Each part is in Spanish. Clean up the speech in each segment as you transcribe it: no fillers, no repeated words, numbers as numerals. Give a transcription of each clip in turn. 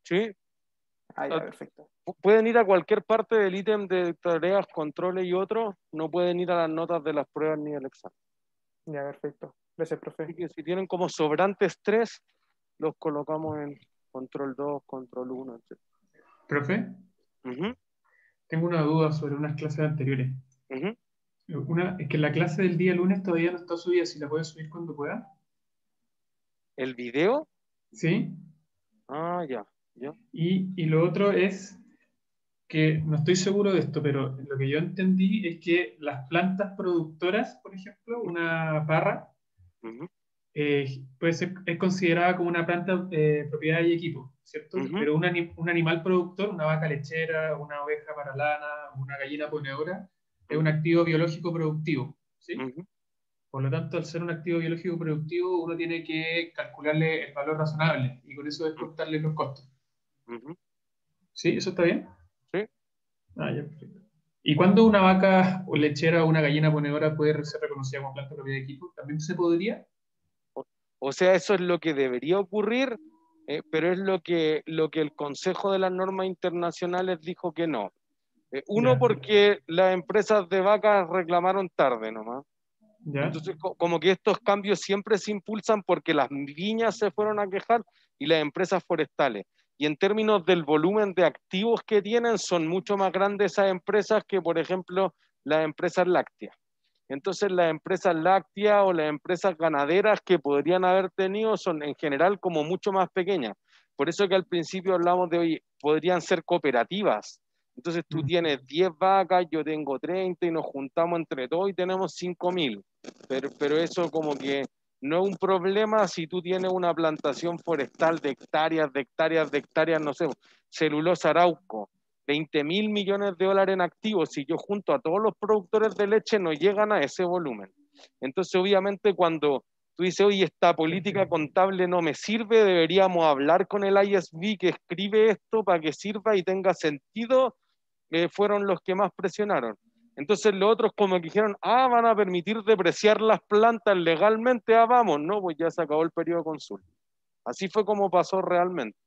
¿sí? Ah, ya, perfecto. Pueden ir a cualquier parte del ítem de tareas, controles y otros, no pueden ir a las notas de las pruebas ni del examen. Ya, perfecto. Gracias, profe. Así que si tienen como sobrantes 3, los colocamos en control 2, control 1, etc. Profe, Ujú, tengo una duda sobre unas clases anteriores. ujú. Una es que la clase del día lunes todavía no está subida, si la puedo subir cuando pueda. ¿El video? ¿Sí? Ah, ya, ya. Y lo otro es que no estoy seguro de esto, pero lo que yo entendí es que las plantas productoras, por ejemplo, una parra, Ujú, puede ser, es considerada como una planta propiedad y equipo, ¿cierto? ujú, Pero un animal productor, una vaca lechera, una oveja para lana, una gallina ponedora, es un ujú, activo biológico productivo, ¿sí? ujú, Por lo tanto, al ser un activo biológico productivo, uno tiene que calcularle el valor razonable y con eso descontarle los costos. ujú. ¿Sí? ¿Eso está bien? Sí. Ah, ya, perfecto. ¿Y cuándo una vaca o lechera o una gallina ponedora puede ser reconocida como planta propiedad de equipo? ¿También se podría? O, o sea, eso es lo que debería ocurrir, pero es lo que el Consejo de las Normas Internacionales dijo que no. Uno, Ya, porque las empresas de vacas reclamaron tarde nomás. ya, Entonces, como que estos cambios siempre se impulsan porque las viñas se fueron a quejar y las empresas forestales. Y en términos del volumen de activos que tienen, son mucho más grandes esas empresas que, por ejemplo, las empresas lácteas. Entonces, las empresas lácteas o las empresas ganaderas que podrían haber tenido son en general como mucho más pequeñas. Por eso que al principio hablamos de hoy, podrían ser cooperativas. Entonces tú mm, tienes 10 vacas, yo tengo 30 y nos juntamos entre todos y tenemos 5.000. Pero eso como que no es un problema si tú tienes una plantación forestal de hectáreas, de hectáreas, de hectáreas, no sé, celulosa Arauco, 20.000 millones de dólares en activos. Si yo junto a todos los productores de leche, no llegan a ese volumen. Entonces, obviamente, cuando tú dices, oye, esta política contable no me sirve, deberíamos hablar con el ISB que escribe esto para que sirva y tenga sentido, fueron los que más presionaron. Entonces los otros como que dijeron, van a permitir depreciar las plantas legalmente, vamos, no, pues ya se acabó el periodo de consulta. Así fue como pasó realmente.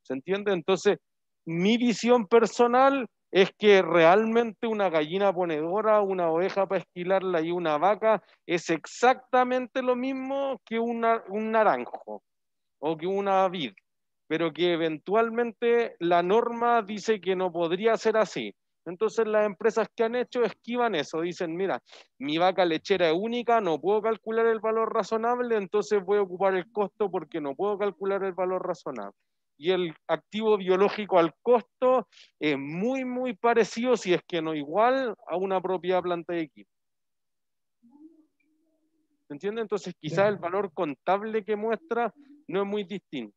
¿Se entiende? Entonces, mi visión personal es que realmente una gallina ponedora, una oveja para esquilarla y una vaca es exactamente lo mismo que un naranjo o que una vid, pero que eventualmente la norma dice que no podría ser así. Entonces las empresas que han hecho esquivan eso, dicen, mira, mi vaca lechera es única, no puedo calcular el valor razonable, entonces voy a ocupar el costo porque no puedo calcular el valor razonable. Y el activo biológico al costo es muy, muy parecido, si es que no igual, a una propiedad planta de equipo. ¿Se entiende? Entonces quizás el ya. valor contable que muestra no es muy distinto.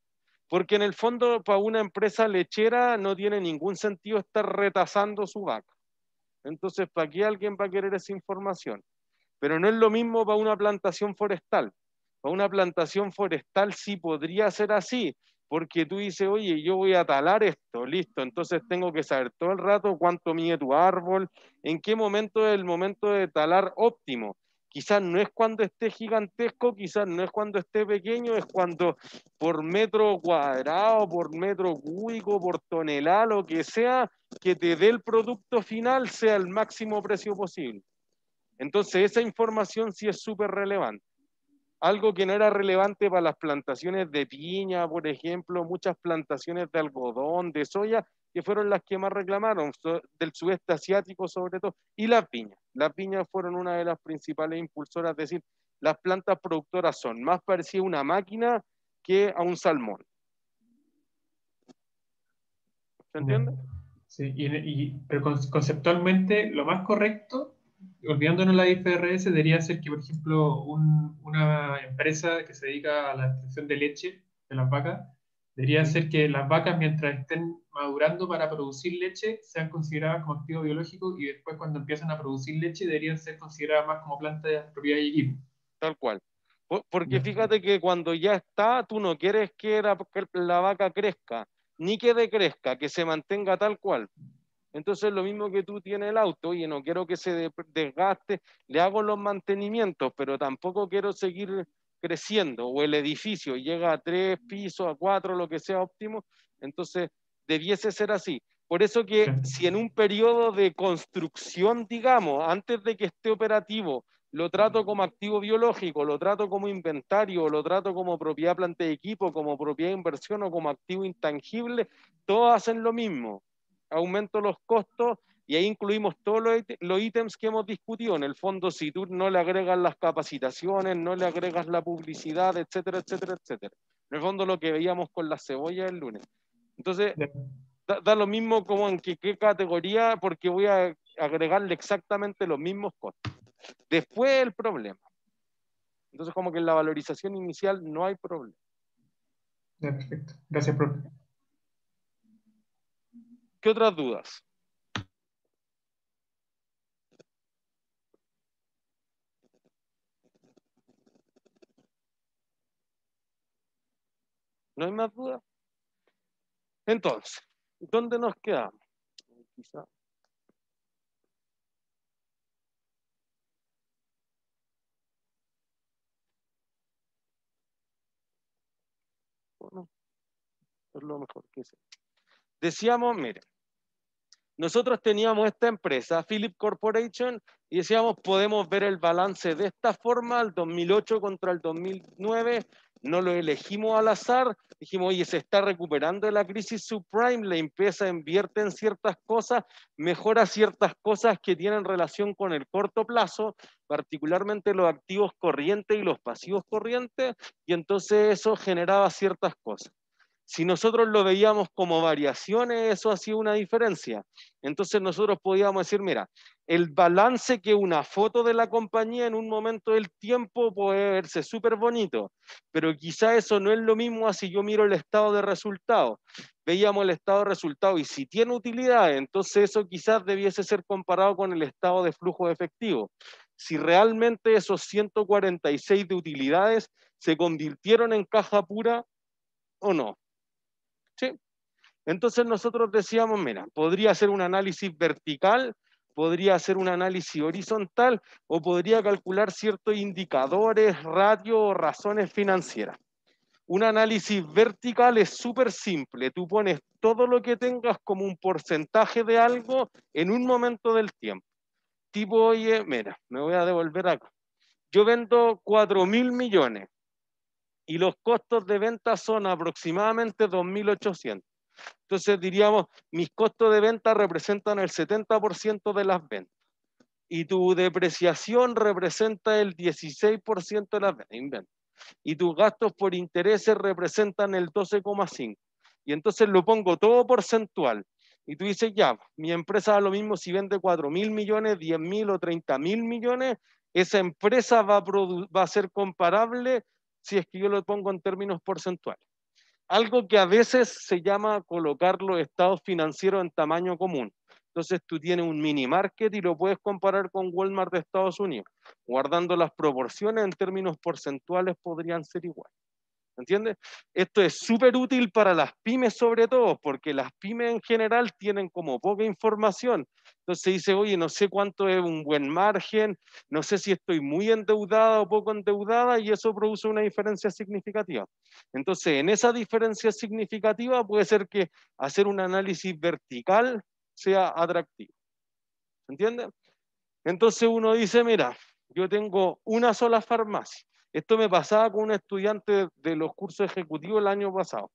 Porque en el fondo, para una empresa lechera no tiene ningún sentido estar retasando su vaca. Entonces, ¿para qué alguien va a querer esa información? Pero no es lo mismo para una plantación forestal. Para una plantación forestal sí podría ser así, porque tú dices, oye, yo voy a talar esto, listo, entonces tengo que saber todo el rato cuánto mide tu árbol, en qué momento es el momento de talar óptimo. Quizás no es cuando esté gigantesco, quizás no es cuando esté pequeño, es cuando por metro cuadrado, por metro cúbico, por tonelada, lo que sea, que te dé el producto final sea el máximo precio posible. Entonces, esa información sí es súper relevante. Algo que no era relevante para las plantaciones de piña, por ejemplo, muchas plantaciones de algodón, de soya, que fueron las que más reclamaron, del sudeste asiático sobre todo, y las piñas. Las piñas fueron una de las principales impulsoras, es decir, las plantas productoras son más parecidas a una máquina que a un salmón. ¿Se Ya. entiende? Sí, pero conceptualmente lo más correcto, olvidándonos la IFRS, debería ser que, por ejemplo, una empresa que se dedica a la extracción de leche de las vacas, debería ser que las vacas, mientras estén madurando para producir leche, sean consideradas como activo biológico y después cuando empiezan a producir leche deberían ser consideradas más como plantas de propiedad y equipo. Tal cual. Porque Ya. fíjate que cuando ya está, tú no quieres que la vaca crezca, ni que decrezca, que se mantenga tal cual. Entonces, lo mismo que tú tienes el auto, y no quiero que se desgaste, le hago los mantenimientos, pero tampoco quiero seguir creciendo, o el edificio llega a 3 pisos, a 4, lo que sea óptimo, entonces debiese ser así. Por eso que si en un periodo de construcción, digamos, antes de que esté operativo, lo trato como activo biológico, lo trato como inventario, lo trato como propiedad planta de equipo, como propiedad de inversión o como activo intangible, todos hacen lo mismo. Aumento los costos y ahí incluimos todos los ítems que hemos discutido. En el fondo, si tú no le agregas las capacitaciones, no le agregas la publicidad, etcétera, etcétera, etcétera. En el fondo, lo que veíamos con la cebolla el lunes. Entonces, da lo mismo como en qué categoría, porque voy a agregarle exactamente los mismos costos. Después el problema. Entonces, como que en la valorización inicial no hay problema. Ya, perfecto. Gracias, profe. ¿Qué otras dudas? ¿No hay más dudas? Entonces, ¿dónde nos quedamos? Quizá. Bueno, es lo mejor que sé. Decíamos, miren, nosotros teníamos esta empresa, Philip Corporation, y decíamos, podemos ver el balance de esta forma, el 2008 contra el 2009, no lo elegimos al azar, dijimos, oye, se está recuperando de la crisis subprime, la empresa invierte en ciertas cosas, mejora ciertas cosas que tienen relación con el corto plazo, particularmente los activos corrientes y los pasivos corrientes, y entonces eso generaba ciertas cosas. Si nosotros lo veíamos como variaciones, eso hacía una diferencia. Entonces nosotros podíamos decir, mira, el balance que una foto de la compañía en un momento del tiempo puede verse súper bonito, pero quizá eso no es lo mismo a si yo miro el estado de resultados. Veíamos el estado de resultados y si tiene utilidad, entonces eso quizás debiese ser comparado con el estado de flujo de efectivo. Si realmente esos 146 de utilidades se convirtieron en caja pura o no. ¿Sí? Entonces nosotros decíamos, mira, podría ser un análisis vertical, podría ser un análisis horizontal o podría calcular ciertos indicadores, ratios o razones financieras. Un análisis vertical es súper simple, tú pones todo lo que tengas como un porcentaje de algo en un momento del tiempo. Tipo, oye, mira, me voy a devolver acá. Yo vendo 4.000 millones y los costos de venta son aproximadamente 2.800. Entonces diríamos, mis costos de venta representan el 70% de las ventas y tu depreciación representa el 16% de las ventas y tus gastos por intereses representan el 12,5%. Y entonces lo pongo todo porcentual. Y tú dices, ya, mi empresa da lo mismo si vende 4.000 millones, 10.000 o 30.000 millones, esa empresa va a ser comparable si es que yo lo pongo en términos porcentuales. Algo que a veces se llama colocar los estados financieros en tamaño común. Entonces tú tienes un mini market y lo puedes comparar con Walmart de Estados Unidos. Guardando las proporciones en términos porcentuales podrían ser iguales. ¿Entiendes? Esto es súper útil para las pymes sobre todo, porque las pymes en general tienen como poca información. Entonces dice, oye, no sé cuánto es un buen margen, no sé si estoy muy endeudada o poco endeudada, y eso produce una diferencia significativa. Entonces, en esa diferencia significativa puede ser que hacer un análisis vertical sea atractivo. ¿Entiendes? Entonces uno dice, mira, yo tengo una sola farmacia. Esto me pasaba con un estudiante de los cursos ejecutivos el año pasado.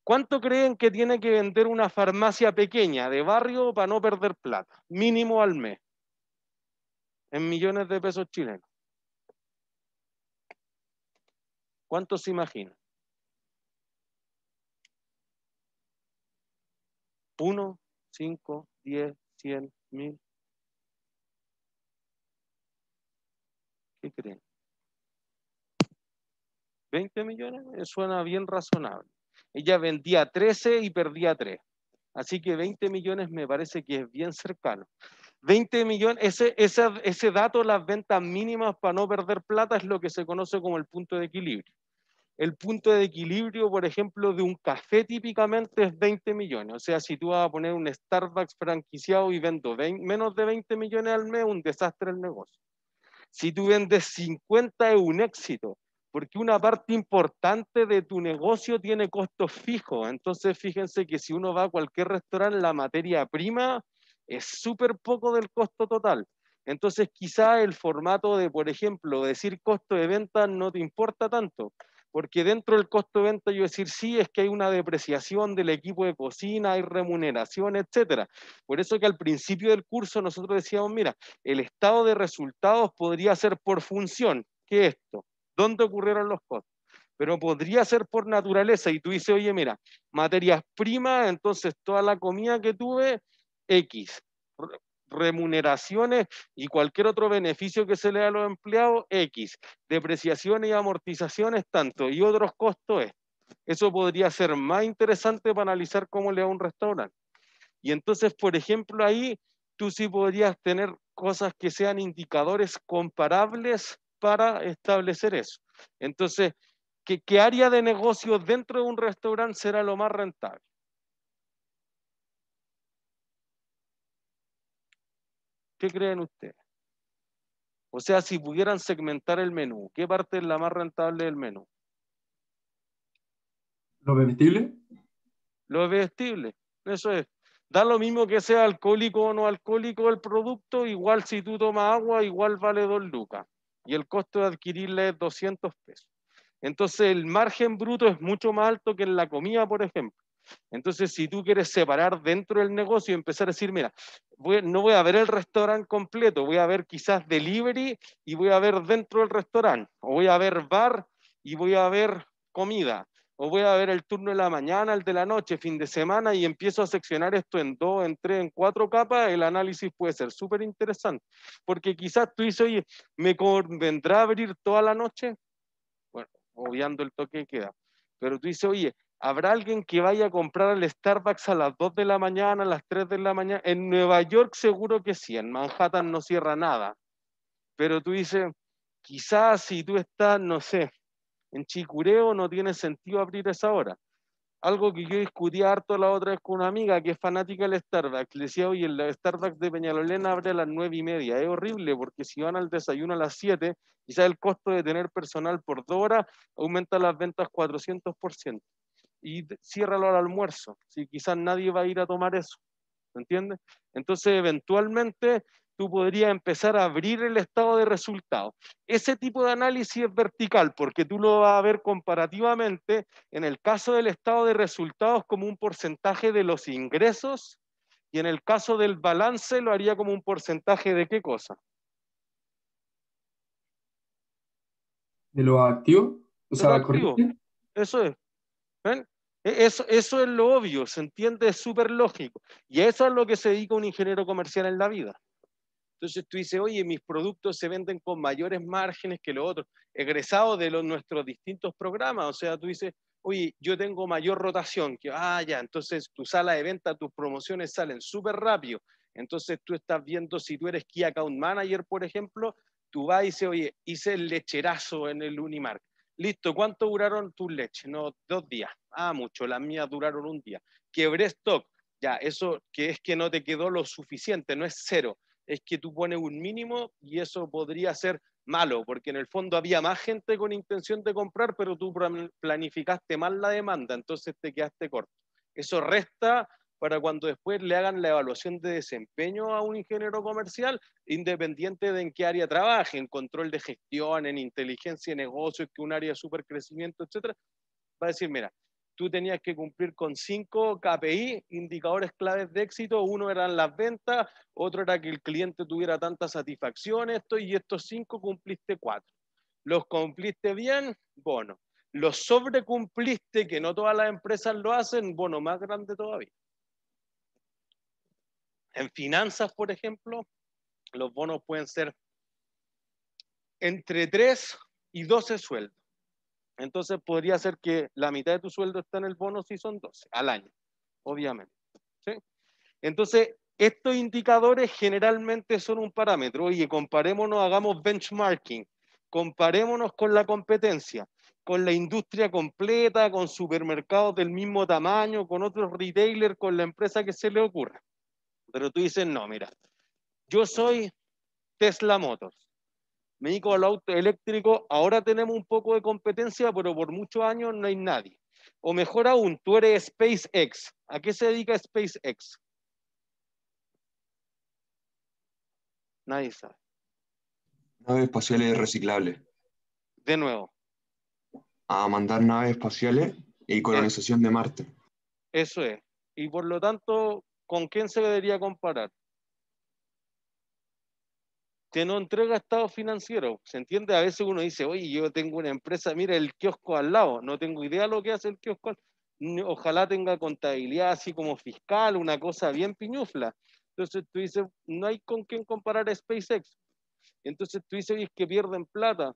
¿Cuánto creen que tiene que vender una farmacia pequeña de barrio para no perder plata? Mínimo al mes. En millones de pesos chilenos. ¿Cuánto se imagina? 1, 5, 10, 100, 1000. ¿Qué creen? 20 millones, suena bien razonable. Ella vendía 13 y perdía 3. Así que 20 millones me parece que es bien cercano. 20 millones, ese dato, las ventas mínimas para no perder plata, es lo que se conoce como el punto de equilibrio. El punto de equilibrio, por ejemplo, de un café típicamente es 20 millones. O sea, si tú vas a poner un Starbucks franquiciado y vendo menos de 20 millones al mes, un desastre el negocio. Si tú vendes 50 es un éxito, Porque una parte importante de tu negocio tiene costos fijos. Entonces, fíjense que si uno va a cualquier restaurante, la materia prima es súper poco del costo total. Entonces, quizá el formato de, por ejemplo, decir costo de venta no te importa tanto, porque dentro del costo de venta yo decir, sí, es que hay una depreciación del equipo de cocina, hay remuneración, etcétera. Por eso que al principio del curso nosotros decíamos, mira, el estado de resultados podría ser por función. ¿Qué es esto? ¿Dónde ocurrieron los costos? Pero podría ser por naturaleza. Y tú dices, oye, mira, materias primas, entonces toda la comida que tuve, X. Remuneraciones y cualquier otro beneficio que se le da a los empleados, X. Depreciaciones y amortizaciones, tanto. Y otros costos, es. Eso podría ser más interesante para analizar cómo le va a un restaurante. Y entonces, por ejemplo, ahí tú sí podrías tener cosas que sean indicadores comparables para establecer eso. Entonces, ¿qué área de negocio dentro de un restaurante será lo más rentable? ¿Qué creen ustedes? O sea, si pudieran segmentar el menú, ¿qué parte es la más rentable del menú? ¿Lo bebestible? Lo bebestible, eso es. Da lo mismo que sea alcohólico o no alcohólico el producto, igual si tú tomas agua, igual vale 2 lucas. Y el costo de adquirirle es 200 pesos. Entonces el margen bruto es mucho más alto que en la comida, por ejemplo. Entonces, si tú quieres separar dentro del negocio y empezar a decir, mira, no voy a ver el restaurante completo, voy a ver quizás delivery y voy a ver dentro del restaurante, o voy a ver bar y voy a ver comida, o voy a ver el turno de la mañana, el de la noche, fin de semana, y empiezo a seccionar esto en 2, en 3, en 4 capas, el análisis puede ser súper interesante. Porque quizás tú dices, oye, ¿me convendrá abrir toda la noche? Bueno, obviando el toque de queda. Pero tú dices, oye, ¿habrá alguien que vaya a comprar al Starbucks a las 2 de la mañana, a las 3 de la mañana? En Nueva York seguro que sí, en Manhattan no cierra nada. Pero tú dices, quizás si tú estás, no sé, en Chicureo no tiene sentido abrir esa hora. Algo que yo discutía harto la otra vez con una amiga que es fanática del Starbucks. Le decía, oye, el Starbucks de Peñalolén abre a las 9:30. Es horrible porque si van al desayuno a las 7, quizás el costo de tener personal por 2 horas aumenta las ventas 400%. Y ciérralo al almuerzo. Si quizás nadie va a ir a tomar eso. ¿Me entiendes? Entonces, eventualmente, tú podrías empezar a abrir el estado de resultados. Ese tipo de análisis es vertical, porque tú lo vas a ver comparativamente, en el caso del estado de resultados, como un porcentaje de los ingresos, y en el caso del balance lo haría como un porcentaje de qué cosa. ¿De los activos? O De lo sea, activo. corriente. Eso es. ¿Ven? Eso es lo obvio, se entiende, es súper lógico. Y eso es lo que se dedica un ingeniero comercial en la vida. Entonces tú dices, oye, mis productos se venden con mayores márgenes que los otros, egresados de nuestros distintos programas. O sea, tú dices, oye, yo tengo mayor rotación, que, ya, entonces tu sala de venta, tus promociones salen súper rápido. Entonces tú estás viendo, si tú eres Key Account Manager, por ejemplo, tú vas y dices, oye, hice el lecherazo en el Unimark. Listo, ¿cuánto duraron tus leches? No, 2 días. Mucho, las mías duraron 1 día. Quebré stock. Ya, eso que es que no te quedó lo suficiente, no es cero, es que tú pones un mínimo y eso podría ser malo, porque en el fondo había más gente con intención de comprar, pero tú planificaste mal la demanda, entonces te quedaste corto. Eso resta para cuando después le hagan la evaluación de desempeño a un ingeniero comercial, independiente de en qué área trabaje, en control de gestión, en inteligencia de negocios, que un área de super crecimiento, etcétera, va a decir, mira, tú tenías que cumplir con 5 KPI, indicadores claves de éxito. Uno eran las ventas, otro era que el cliente tuviera tanta satisfacción, y estos 5 cumpliste 4. Los cumpliste bien, bono. Los sobrecumpliste, que no todas las empresas lo hacen, bono más grande todavía. En finanzas, por ejemplo, los bonos pueden ser entre 3 y 12 sueldos. Entonces podría ser que la mitad de tu sueldo está en el bono si son 12 al año, obviamente. ¿Sí? Entonces, estos indicadores generalmente son un parámetro. Oye, comparémonos, hagamos benchmarking, comparémonos con la competencia, con la industria completa, con supermercados del mismo tamaño, con otros retailers, con la empresa que se le ocurra. Pero tú dices, no, mira, yo soy Tesla Motors. me dedico al auto eléctrico, ahora tenemos un poco de competencia, pero por muchos años no hay nadie. O mejor aún, tú eres SpaceX. ¿A qué se dedica SpaceX? Nadie sabe. Naves espaciales reciclables. De nuevo, A mandar naves espaciales y colonización de Marte. eso es. Y por lo tanto, ¿con quién se debería comparar? Que no entrega estado financiero. ¿Se entiende? A veces uno dice, oye, yo tengo una empresa, mira el kiosco al lado, no tengo idea lo que hace el kiosco. Ojalá tenga contabilidad así como fiscal, una cosa bien piñufla. Entonces tú dices, no hay con quién comparar a SpaceX. Entonces tú dices, oye, es que pierden plata.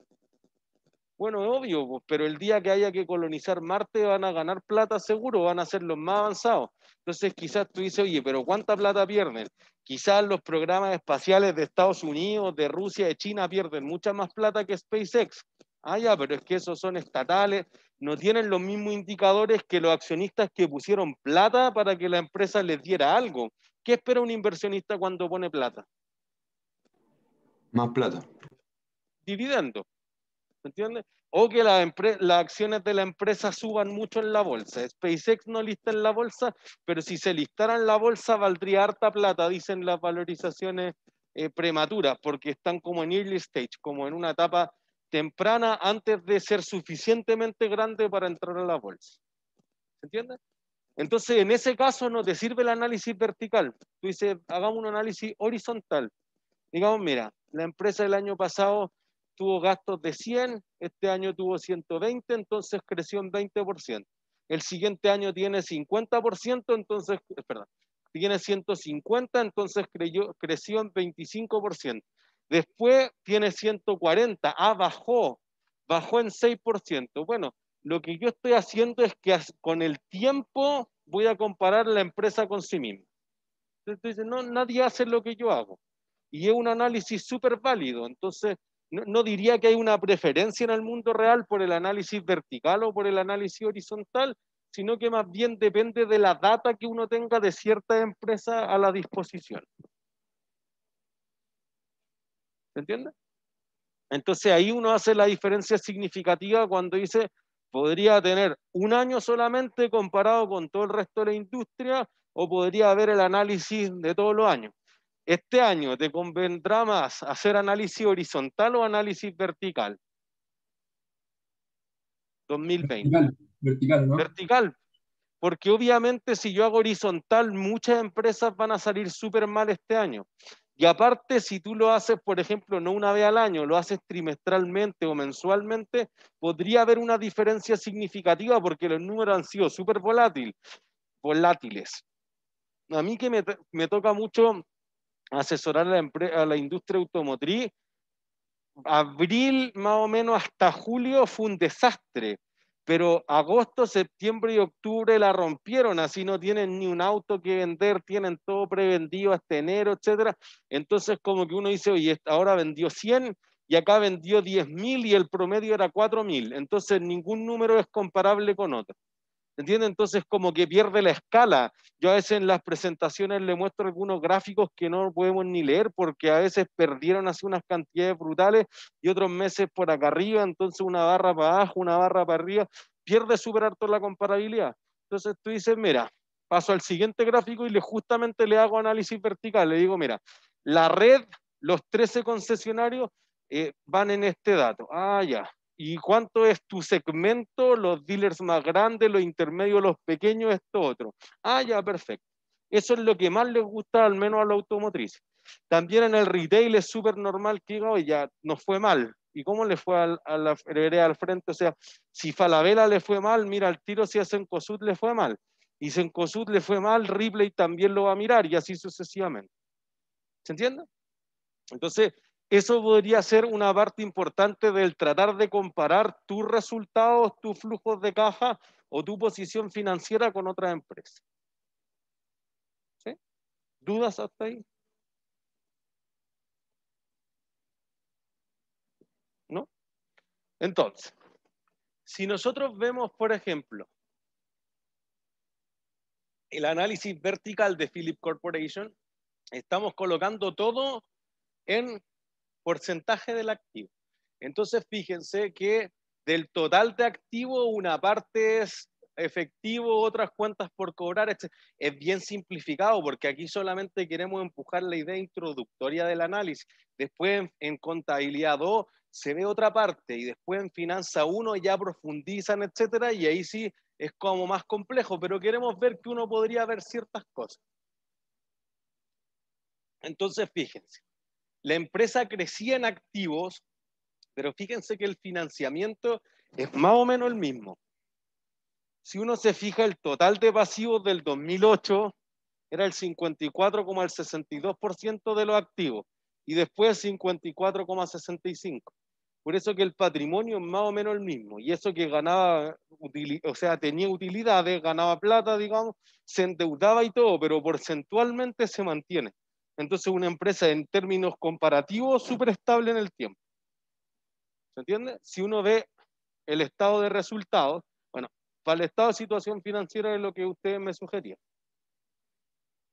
Bueno, es obvio, pues, pero el día que haya que colonizar Marte van a ganar plata seguro, van a ser los más avanzados. Entonces quizás tú dices, oye, pero ¿cuánta plata pierden? Quizás los programas espaciales de Estados Unidos, de Rusia, de China pierden mucha más plata que SpaceX. Ah, ya, pero es que esos son estatales, no tienen los mismos indicadores que los accionistas que pusieron plata para que la empresa les diera algo. ¿Qué espera un inversionista cuando pone plata? Más plata. Dividendo. ¿Me entiendes? O que las acciones de la empresa suban mucho en la bolsa. SpaceX no lista en la bolsa, pero si se listara en la bolsa valdría harta plata, dicen las valorizaciones prematuras, porque están como en early stage, como en una etapa temprana antes de ser suficientemente grande para entrar a la bolsa. ¿Se entiende? Entonces, en ese caso no te sirve el análisis vertical. Tú dices, hagamos un análisis horizontal. Digamos, mira, la empresa del año pasado tuvo gastos de 100, este año tuvo 120, entonces creció en 20%. El siguiente año tiene 50%, entonces, perdón, tiene 150, entonces creció en 25%. Después tiene 140, bajó en 6%. Bueno, lo que yo estoy haciendo es que con el tiempo voy a comparar la empresa con sí misma. Entonces, no, nadie hace lo que yo hago. Y es un análisis súper válido. Entonces, no diría que hay una preferencia en el mundo real por el análisis vertical o por el análisis horizontal, sino que más bien depende de la data que uno tenga de cierta empresa a la disposición. ¿Se entiende? Entonces ahí uno hace la diferencia significativa cuando dice, podría tener un año solamente comparado con todo el resto de la industria o podría haber el análisis de todos los años. Este año, ¿te convendrá más hacer análisis horizontal o análisis vertical? 2020. Vertical, vertical, ¿no? Vertical, porque obviamente si yo hago horizontal, muchas empresas van a salir súper mal este año. Y aparte, si tú lo haces, por ejemplo, no una vez al año, lo haces trimestralmente o mensualmente, podría haber una diferencia significativa porque los números han sido súper volátiles. A mí que me toca mucho asesorar a la industria automotriz, abril más o menos hasta julio fue un desastre, pero agosto, septiembre y octubre la rompieron, así no tienen ni un auto que vender, tienen todo prevendido hasta enero, etcétera. Entonces como que uno dice, oye, ahora vendió 100 y acá vendió 10.000 y el promedio era 4.000, entonces ningún número es comparable con otro. ¿Entiendes? Entonces como que pierde la escala. Yo a veces en las presentaciones le muestro algunos gráficos que no podemos ni leer porque a veces perdieron así unas cantidades brutales y otros meses por acá arriba, entonces una barra para abajo, una barra para arriba, pierde súper harto la comparabilidad. Entonces tú dices, mira, paso al siguiente gráfico y justamente le hago análisis vertical. Le digo, mira, la red, los 13 concesionarios van en este dato. Ah, ya. ¿Y cuánto es tu segmento? Los dealers más grandes, los intermedios, los pequeños, esto otro. Ah, ya, perfecto. Eso es lo que más les gusta, al menos a la automotriz. También en el retail es súper normal que diga, oye, ya nos fue mal. ¿Y cómo le fue a la vereda al frente? O sea, si Falabella le fue mal, mira al tiro si a Cencosud le fue mal. Y Cencosud le fue mal, Ripley también lo va a mirar y así sucesivamente. ¿Se entiende? Entonces, eso podría ser una parte importante del tratar de comparar tus resultados, tus flujos de caja o tu posición financiera con otras empresas. ¿Sí? ¿Dudas hasta ahí? ¿No? Entonces, si nosotros vemos, por ejemplo, el análisis vertical de Philip Corporation, estamos colocando todo en porcentaje del activo. Entonces, fíjense que del total de activo, una parte es efectivo, otras cuentas por cobrar, etc. Es bien simplificado porque aquí solamente queremos empujar la idea introductoria del análisis. Después en contabilidad 2 se ve otra parte y después en finanza 1 ya profundizan, etcétera, y ahí sí es como más complejo, pero queremos ver que uno podría ver ciertas cosas. Entonces, fíjense, la empresa crecía en activos, pero fíjense que el financiamiento es más o menos el mismo. Si uno se fija, el total de pasivos del 2008 era el 54,62% de los activos y después 54,65%. Por eso que el patrimonio es más o menos el mismo. Y eso que ganaba, o sea, tenía utilidades, ganaba plata, digamos, se endeudaba y todo, pero porcentualmente se mantiene. Entonces una empresa en términos comparativos súper estable en el tiempo. ¿Se entiende? Si uno ve el estado de resultados, bueno, para el estado de situación financiera es lo que ustedes me sugerían.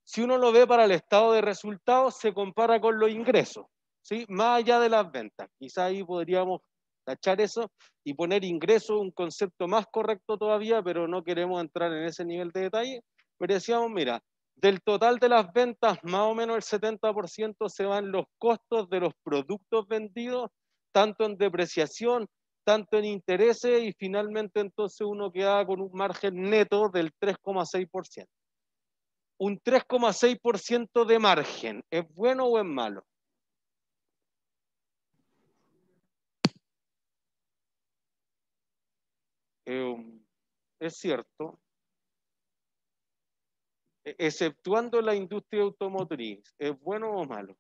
Si uno lo ve para el estado de resultados, se compara con los ingresos, ¿sí? Más allá de las ventas. Quizá ahí podríamos tachar eso y poner ingresos, un concepto más correcto todavía, pero no queremos entrar en ese nivel de detalle. Pero decíamos, mira, del total de las ventas, más o menos el 70% se van los costos de los productos vendidos, tanto en depreciación, tanto en intereses, y finalmente entonces uno queda con un margen neto del 3,6%. Un 3,6% de margen, ¿es bueno o es malo? Es cierto, exceptuando la industria automotriz, ¿es bueno o malo?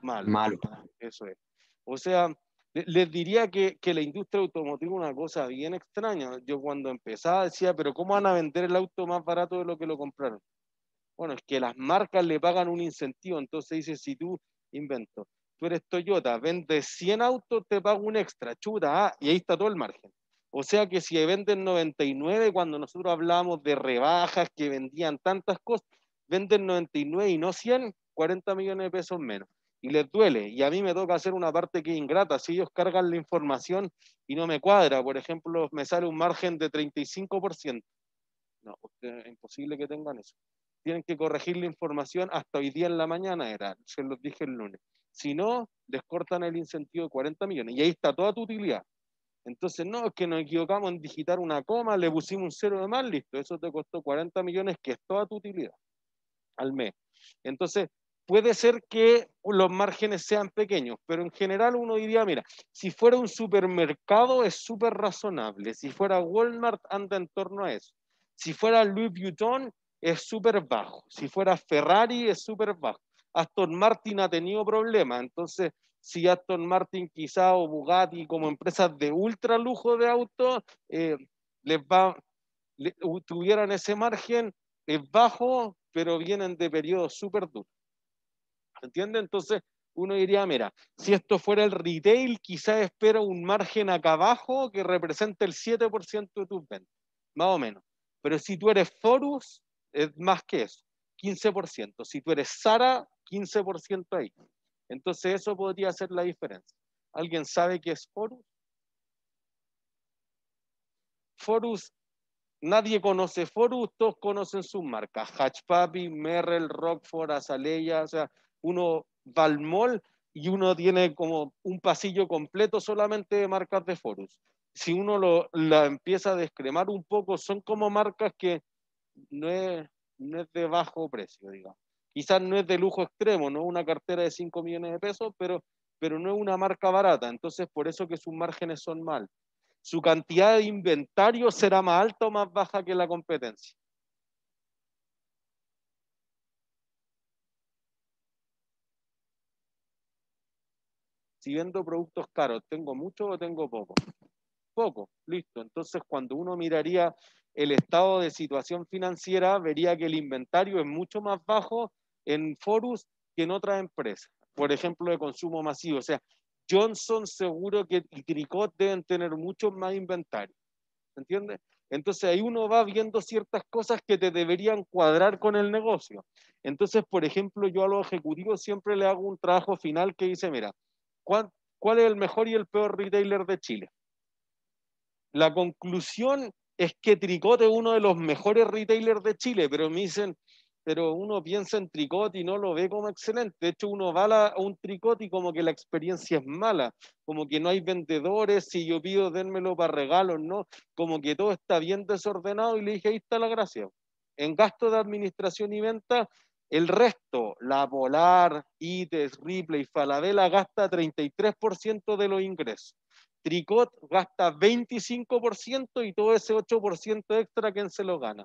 Malo. Malo. Eso es. O sea, les diría que la industria automotriz es una cosa bien extraña. Yo cuando empezaba decía, pero ¿cómo van a vender el auto más barato de lo que lo compraron? Bueno, es que las marcas le pagan un incentivo, entonces dice, si tú invento, tú eres Toyota, vendes 100 autos, te pago un extra, chuta, y ahí está todo el margen. O sea que si venden 99, cuando nosotros hablábamos de rebajas, que vendían tantas cosas, venden 99 y no 100, 40 millones de pesos menos. Y les duele, y a mí me toca hacer una parte que es ingrata, si ellos cargan la información y no me cuadra, por ejemplo, me sale un margen de 35%. No, es imposible que tengan eso. Tienen que corregir la información hasta hoy día en la mañana, se los dije el lunes. Si no, les cortan el incentivo de 40 millones y ahí está toda tu utilidad. Entonces, no, es que nos equivocamos en digitar una coma, le pusimos un cero de más, listo, eso te costó 40 millones, que es toda tu utilidad al mes. Entonces, puede ser que los márgenes sean pequeños, pero en general uno diría, mira, si fuera un supermercado es súper razonable, si fuera Walmart anda en torno a eso, si fuera Louis Vuitton es súper bajo, si fuera Ferrari es súper bajo. Aston Martin ha tenido problemas, entonces si Aston Martin quizá o Bugatti como empresas de ultra lujo de autos tuvieran ese margen, es bajo, pero vienen de periodos súper duros. ¿Entiende? Entonces uno diría, mira, si esto fuera el retail, quizás espera un margen acá abajo que represente el 7% de tus ventas, más o menos. Pero si tú eres Forus, es más que eso, 15%. Si tú eres Zara, 15% ahí. Entonces eso podría ser la diferencia. ¿Alguien sabe qué es Forus? Forus, nadie conoce Forus, todos conocen sus marcas. Hush Puppy, Merrell, Rockford, Azalea, o sea, uno va al mall y uno tiene como un pasillo completo solamente de marcas de Forus. Si uno la empieza a descremar un poco, son como marcas que no es de bajo precio, digamos. Quizás no es de lujo extremo, no es una cartera de 5 millones de pesos, pero no es una marca barata, entonces por eso que sus márgenes son mal. Su cantidad de inventario será más alta o más baja que la competencia. Si vendo productos caros, ¿tengo mucho o tengo poco? Poco, listo. Entonces, cuando uno miraría el estado de situación financiera, vería que el inventario es mucho más bajo en Forus que en otras empresas, por ejemplo, de consumo masivo. O sea, Johnson seguro que y Tricot deben tener mucho más inventario. ¿Se entiende? Entonces ahí uno va viendo ciertas cosas que te deberían cuadrar con el negocio. Entonces, por ejemplo, yo a los ejecutivos siempre le hago un trabajo final que dice, mira, ¿cuál es el mejor y el peor retailer de Chile? La conclusión es que Tricot es uno de los mejores retailers de Chile, pero me dicen, pero uno piensa en Tricot y no lo ve como excelente. De hecho, uno va a un Tricot y como que la experiencia es mala, como que no hay vendedores, si yo pido dénmelo para regalos, ¿no? Como que todo está bien desordenado y le dije, ahí está la gracia. En gasto de administración y venta, el resto, la Polar, ITES, Ripley, Falabella, gasta 33% de los ingresos. Tricot gasta 25% y todo ese 8% extra, ¿quién se lo gana?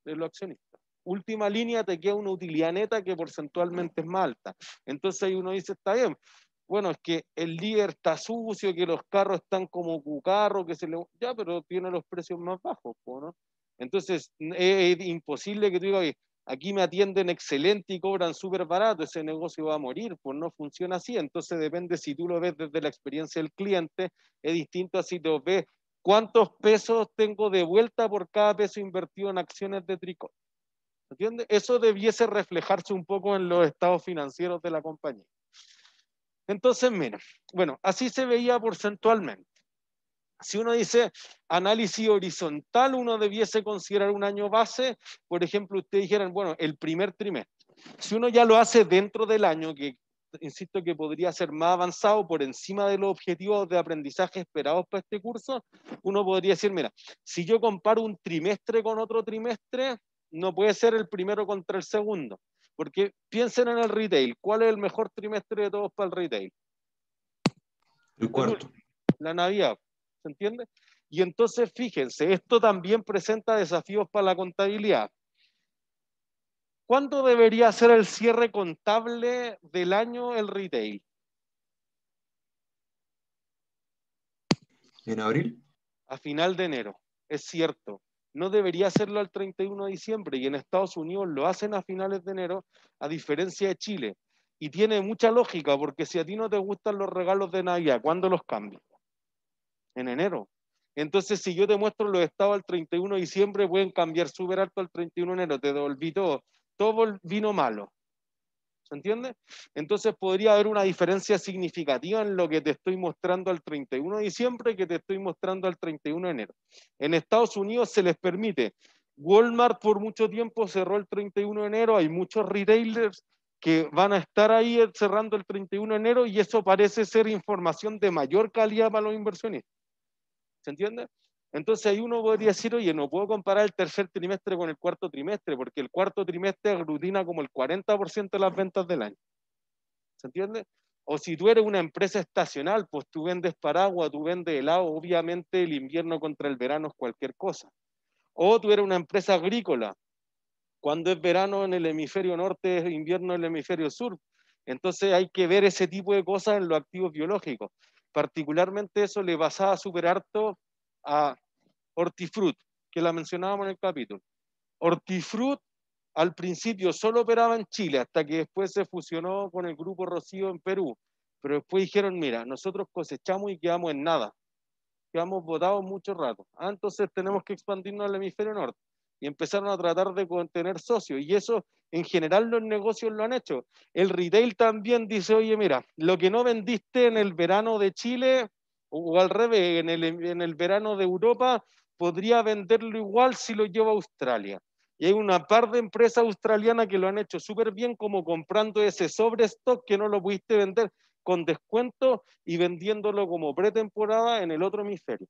De los accionistas. Última línea, te queda una utilidad neta que porcentualmente es más alta. Entonces ahí uno dice, está bien. Bueno, es que el líder está sucio, que los carros están como cucarro, que se le... Ya, pero tiene los precios más bajos, ¿no? Entonces es imposible que tú digas, oye, aquí me atienden excelente y cobran súper barato, ese negocio va a morir, pues no funciona así. Entonces depende si tú lo ves desde la experiencia del cliente, es distinto a si lo ves cuántos pesos tengo de vuelta por cada peso invertido en acciones de Tricot. ¿Entiendes? Eso debiese reflejarse un poco en los estados financieros de la compañía. Entonces, mira, bueno, así se veía porcentualmente. Si uno dice análisis horizontal, uno debiese considerar un año base. Por ejemplo, ustedes dijeran, bueno, el primer trimestre. Si uno ya lo hace dentro del año, que insisto que podría ser más avanzado por encima de los objetivos de aprendizaje esperados para este curso, uno podría decir, mira, si yo comparo un trimestre con otro trimestre, no puede ser el primero contra el segundo. Porque piensen en el retail. ¿Cuál es el mejor trimestre de todos para el retail? El cuarto. La Navidad. ¿Se entiende? Y entonces, fíjense, esto también presenta desafíos para la contabilidad. ¿Cuándo debería ser el cierre contable del año el retail? ¿En abril? A final de enero. Es cierto. No debería hacerlo al 31 de diciembre y en Estados Unidos lo hacen a finales de enero, a diferencia de Chile. Y tiene mucha lógica, porque si a ti no te gustan los regalos de Navidad, ¿cuándo los cambias? En enero. Entonces, si yo te muestro los estados al 31 de diciembre, pueden cambiar súper alto al 31 de enero, te devolví todo. Todo vino malo. ¿Se entiende? Entonces podría haber una diferencia significativa en lo que te estoy mostrando al 31 de diciembre que te estoy mostrando al 31 de enero. En Estados Unidos se les permite. Walmart por mucho tiempo cerró el 31 de enero, hay muchos retailers que van a estar ahí cerrando el 31 de enero y eso parece ser información de mayor calidad para los inversionistas. ¿Se entiende? Entonces ahí uno podría decir, oye, no puedo comparar el tercer trimestre con el cuarto trimestre, porque el cuarto trimestre aglutina como el 40% de las ventas del año. ¿Se entiende? O si tú eres una empresa estacional, pues tú vendes paraguas, tú vendes helado, obviamente el invierno contra el verano es cualquier cosa. O tú eres una empresa agrícola, cuando es verano en el hemisferio norte, es invierno en el hemisferio sur. Entonces hay que ver ese tipo de cosas en los activos biológicos. Particularmente eso le pasaba súper harto a Hortifruit, que la mencionábamos en el capítulo. Hortifruit al principio solo operaba en Chile, hasta que después se fusionó con el Grupo Rocío en Perú. Pero después dijeron, mira, nosotros cosechamos y quedamos en nada. Quedamos botados mucho rato. Entonces tenemos que expandirnos al hemisferio norte. Y empezaron a tratar de tener socios. Y eso, en general, los negocios lo han hecho. El retail también dice, oye, mira, lo que no vendiste en el verano de Chile, o al revés, en el verano de Europa, podría venderlo igual si lo llevo a Australia. Y hay una par de empresas australianas que lo han hecho súper bien, como comprando ese sobrestock que no lo pudiste vender con descuento y vendiéndolo como pretemporada en el otro hemisferio.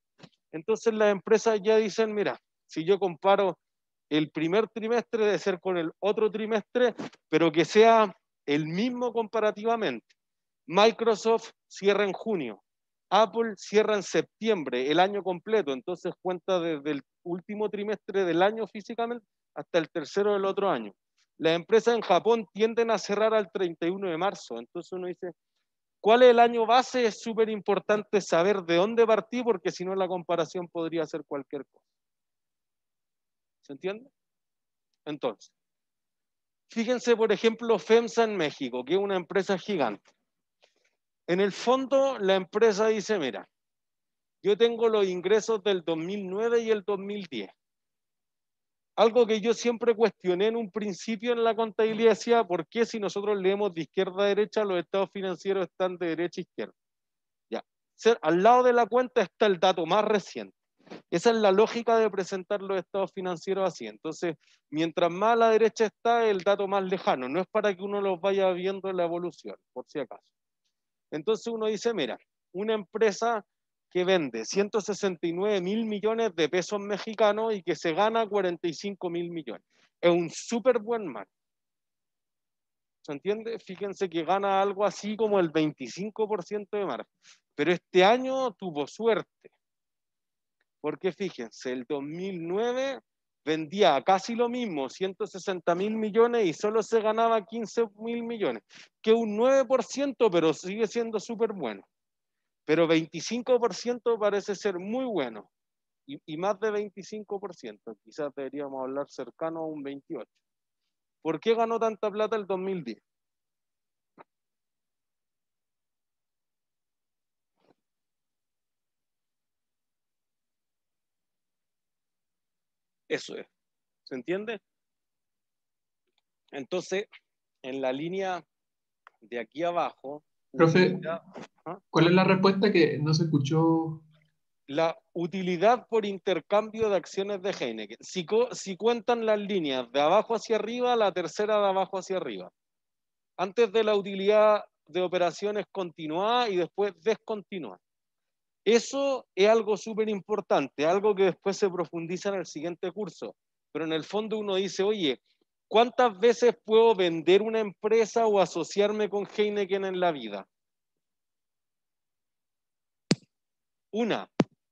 Entonces las empresas ya dicen, mira, si yo comparo el primer trimestre de ser con el otro trimestre, pero que sea el mismo comparativamente. Microsoft cierra en junio, Apple cierra en septiembre, el año completo, entonces cuenta desde el último trimestre del año físicamente hasta el tercero del otro año. Las empresas en Japón tienden a cerrar al 31 de marzo, entonces uno dice, ¿cuál es el año base? Es súper importante saber de dónde partí, porque si no la comparación podría ser cualquier cosa. ¿Se entiende? Entonces, fíjense, por ejemplo, FEMSA en México, que es una empresa gigante. En el fondo, la empresa dice, mira, yo tengo los ingresos del 2009 y el 2010. Algo que yo siempre cuestioné en un principio en la contabilidad, decía, ¿por qué si nosotros leemos de izquierda a derecha, los estados financieros están de derecha a izquierda? Ya. Al lado de la cuenta está el dato más reciente. Esa es la lógica de presentar los estados financieros así. Entonces, mientras más a la derecha está, el dato más lejano. No es para que uno los vaya viendo en la evolución, por si acaso. Entonces uno dice, mira, una empresa que vende 169.000 millones de pesos mexicanos y que se gana 45.000 millones. Es un súper buen margen. ¿Se entiende? Fíjense que gana algo así como el 25% de margen. Pero este año tuvo suerte. Porque fíjense, el 2009 vendía casi lo mismo, 160.000 millones y solo se ganaba 15.000 millones, que un 9%, pero sigue siendo súper bueno. Pero 25% parece ser muy bueno, y más de 25%, quizás deberíamos hablar cercano a un 28%. ¿Por qué ganó tanta plata el 2010? Eso es, ¿se entiende? Entonces, en la línea de aquí abajo, Profe, utilidad, ¿ah? ¿cuál es la respuesta que no se escuchó? La utilidad por intercambio de acciones de Heineken. Si cuentan las líneas de abajo hacia arriba, la tercera de abajo hacia arriba. Antes de la utilidad de operaciones continuadas y después descontinuadas. Eso es algo súper importante, algo que después se profundiza en el siguiente curso. Pero en el fondo uno dice, oye, ¿cuántas veces puedo vender una empresa o asociarme con Heineken en la vida? Una.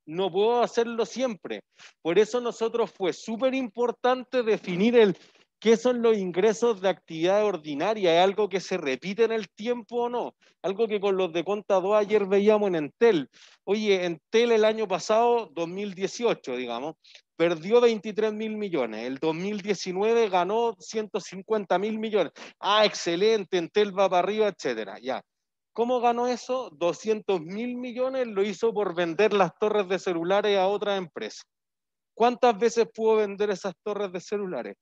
No puedo hacerlo siempre. Por eso nosotros fue súper importante definir qué son los ingresos de actividad ordinaria. ¿Es algo que se repite en el tiempo o no? Algo que con los de Contador ayer veíamos en Entel. Oye, Entel el año pasado, 2018, digamos, perdió 23.000 millones. El 2019 ganó 150.000 millones. Ah, excelente, Entel va para arriba, etcétera. Ya. ¿Cómo ganó eso? 200.000 millones lo hizo por vender las torres de celulares a otra empresa. ¿Cuántas veces pudo vender esas torres de celulares?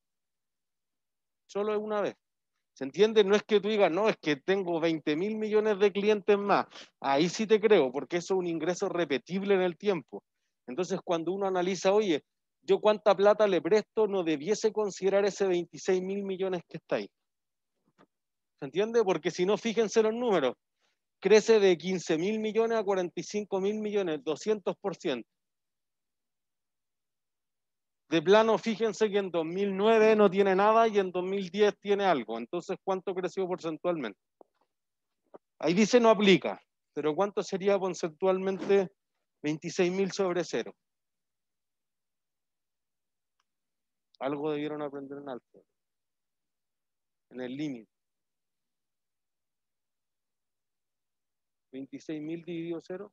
Solo una vez. ¿Se entiende? No es que tú digas, no, es que tengo 20.000 millones de clientes más. Ahí sí te creo, porque eso es un ingreso repetible en el tiempo. Entonces, cuando uno analiza, oye, yo cuánta plata le presto, no debiese considerar ese 26.000 millones que está ahí. ¿Se entiende? Porque si no, fíjense los números. Crece de 15.000 millones a 45.000 millones, 200%. De plano, fíjense que en 2009 no tiene nada y en 2010 tiene algo. Entonces, ¿cuánto creció porcentualmente? Ahí dice no aplica, pero ¿cuánto sería porcentualmente 26.000 sobre 0? Algo debieron aprender en álgebra, en el límite. 26.000 dividido 0.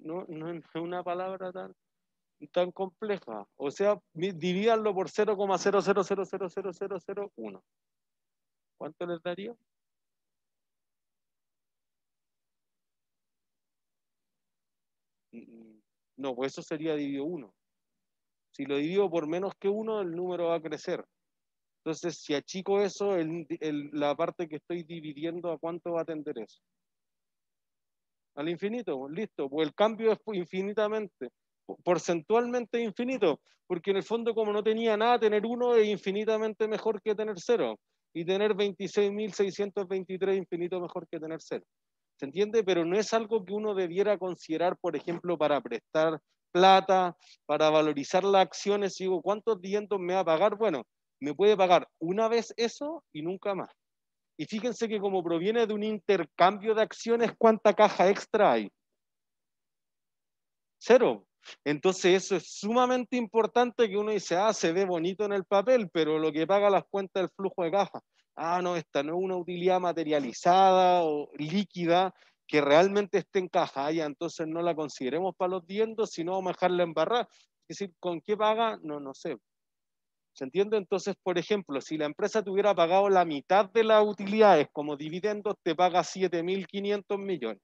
No es una palabra tan compleja. O sea, divídanlo por 0,000000001. ¿Cuánto les daría? No, pues eso sería dividido 1. Si lo divido por menos que 1, el número va a crecer. Entonces, si achico eso, la parte que estoy dividiendo, ¿a cuánto va a tender eso? Al infinito, listo. Pues el cambio es infinitamente, porcentualmente infinito, porque en el fondo, como no tenía nada, tener 1 es infinitamente mejor que tener 0. Y tener 26.623 es infinito mejor que tener 0. ¿Se entiende? Pero no es algo que uno debiera considerar, por ejemplo, para prestar plata, para valorizar las acciones. Digo, ¿cuántos dividendos me va a pagar? Bueno, me puede pagar una vez eso y nunca más. Y fíjense que como proviene de un intercambio de acciones, ¿cuánta caja extra hay? 0. Entonces eso es sumamente importante, que uno dice, se ve bonito en el papel, pero lo que paga las cuentas del flujo de caja. No, esta no es una utilidad materializada o líquida que realmente esté en caja. Ya, entonces no la consideremos para los dividendos, sino vamos a dejarla embarrar. Es decir, ¿con qué paga? No sé. ¿Se entiende? Entonces, por ejemplo, si la empresa te hubiera pagado la mitad de las utilidades como dividendos, te paga 7.500 millones.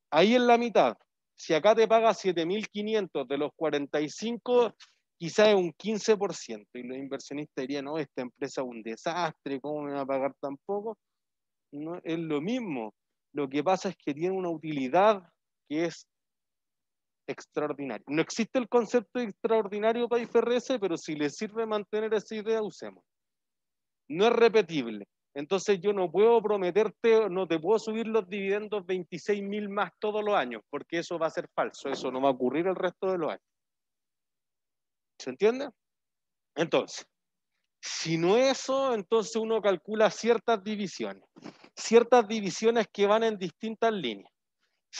Ahí en la mitad. Si acá te paga 7.500 de los 45, quizás es un 15%. Y los inversionistas dirían, no, esta empresa es un desastre, ¿cómo me va a pagar tan poco? No, es lo mismo. Lo que pasa es que tiene una utilidad que es extraordinaria. No existe el concepto de extraordinario para IFRS, pero si le sirve mantener esa idea, usemos. No es repetible. Entonces yo no puedo prometerte, no te puedo subir los dividendos 26.000 más todos los años, porque eso va a ser falso, eso no va a ocurrir el resto de los años. ¿Se entiende? Entonces, si no eso, entonces uno calcula ciertas divisiones que van en distintas líneas.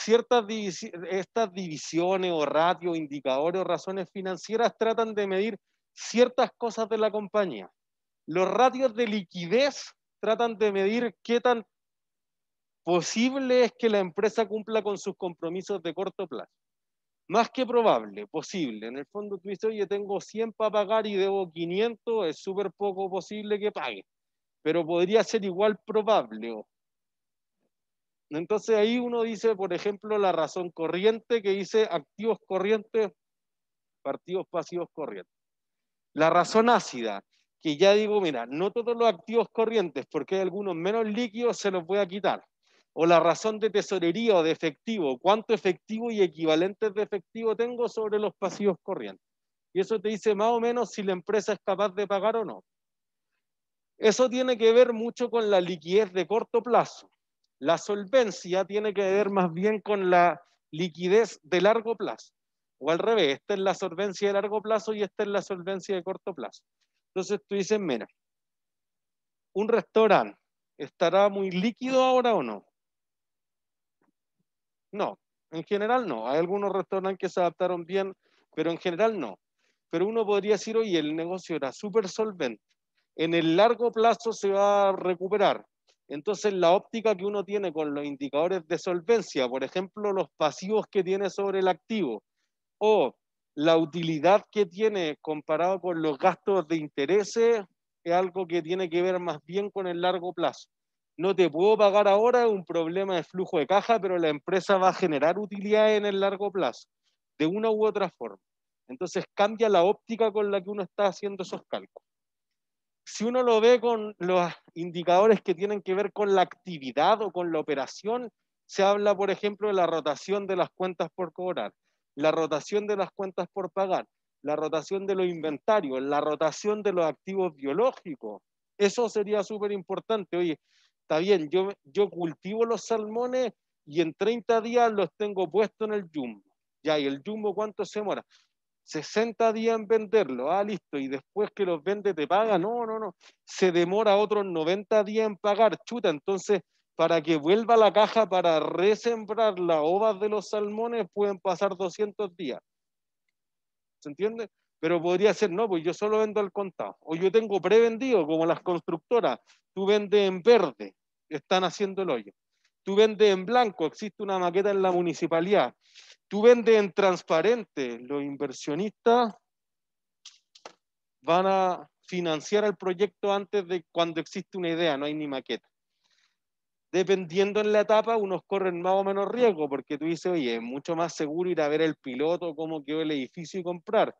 Estas divisiones o ratios, indicadores o razones financieras tratan de medir ciertas cosas de la compañía. Los ratios de liquidez tratan de medir qué tan posible es que la empresa cumpla con sus compromisos de corto plazo. Más que probable, posible. En el fondo tú dices, oye, tengo 100 para pagar y debo 500, es súper poco posible que pague, pero podría ser igual probable. Entonces ahí uno dice, por ejemplo, la razón corriente que dice activos corrientes, activos pasivos corrientes. La razón ácida, que ya digo, mira, no todos los activos corrientes, porque hay algunos menos líquidos, se los voy a quitar. O la razón de tesorería o de efectivo, cuánto efectivo y equivalentes de efectivo tengo sobre los pasivos corrientes. Y eso te dice más o menos si la empresa es capaz de pagar o no. Eso tiene que ver mucho con la liquidez de corto plazo. La solvencia tiene que ver más bien con la liquidez de largo plazo. O al revés, esta es la solvencia de largo plazo y esta es la solvencia de corto plazo. Entonces tú dices, mira, ¿un restaurante estará muy líquido ahora o no? No, en general no. Hay algunos restaurantes que se adaptaron bien, pero en general no. Pero uno podría decir, oye, el negocio era súper solvente. En el largo plazo se va a recuperar. Entonces, la óptica que uno tiene con los indicadores de solvencia, por ejemplo, los pasivos que tiene sobre el activo, o la utilidad que tiene comparado con los gastos de intereses, es algo que tiene que ver más bien con el largo plazo. No te puedo pagar ahora, es un problema de flujo de caja, pero la empresa va a generar utilidad en el largo plazo, de una u otra forma. Entonces cambia la óptica con la que uno está haciendo esos cálculos. Si uno lo ve con los indicadores que tienen que ver con la actividad o con la operación, se habla, por ejemplo, de la rotación de las cuentas por cobrar, la rotación de las cuentas por pagar, la rotación de los inventarios, la rotación de los activos biológicos. Eso sería súper importante. Oye, está bien, yo cultivo los salmones y en 30 días los tengo puestos en el jumbo. Ya, ¿y el jumbo cuánto se demora? 60 días en venderlo, listo, y después que los vende te paga, no, se demora otros 90 días en pagar, chuta, entonces para que vuelva la caja para resembrar las ovas de los salmones pueden pasar 200 días, ¿se entiende? Pero podría ser, no, pues yo solo vendo al contado, o yo tengo prevendido, como las constructoras, tú vendes en verde, están haciendo el hoyo, tú vendes en blanco, existe una maqueta en la municipalidad, tú vendes en transparente, los inversionistas van a financiar el proyecto antes de cuando existe una idea, no hay ni maqueta. Dependiendo en la etapa, unos corren más o menos riesgo, porque tú dices, oye, es mucho más seguro ir a ver el piloto, cómo quedó el edificio y comprar.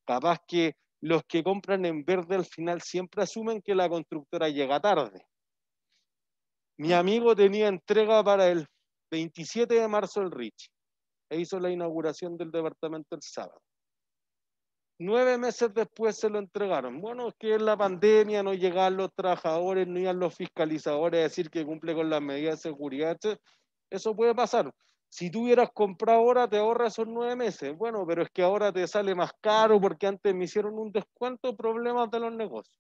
Capaz que los que compran en verde al final siempre asumen que la constructora llega tarde. Mi amigo tenía entrega para el 27 de marzo el Rich, e hizo la inauguración del departamento el sábado. 9 meses después se lo entregaron. Bueno, es que en la pandemia no llegaban los trabajadores, no iban los fiscalizadores a decir que cumple con las medidas de seguridad. Eso puede pasar. Si tú hubieras comprado ahora, te ahorras esos 9 meses. Bueno, pero es que ahora te sale más caro porque antes me hicieron un descuento, problemas de los negocios.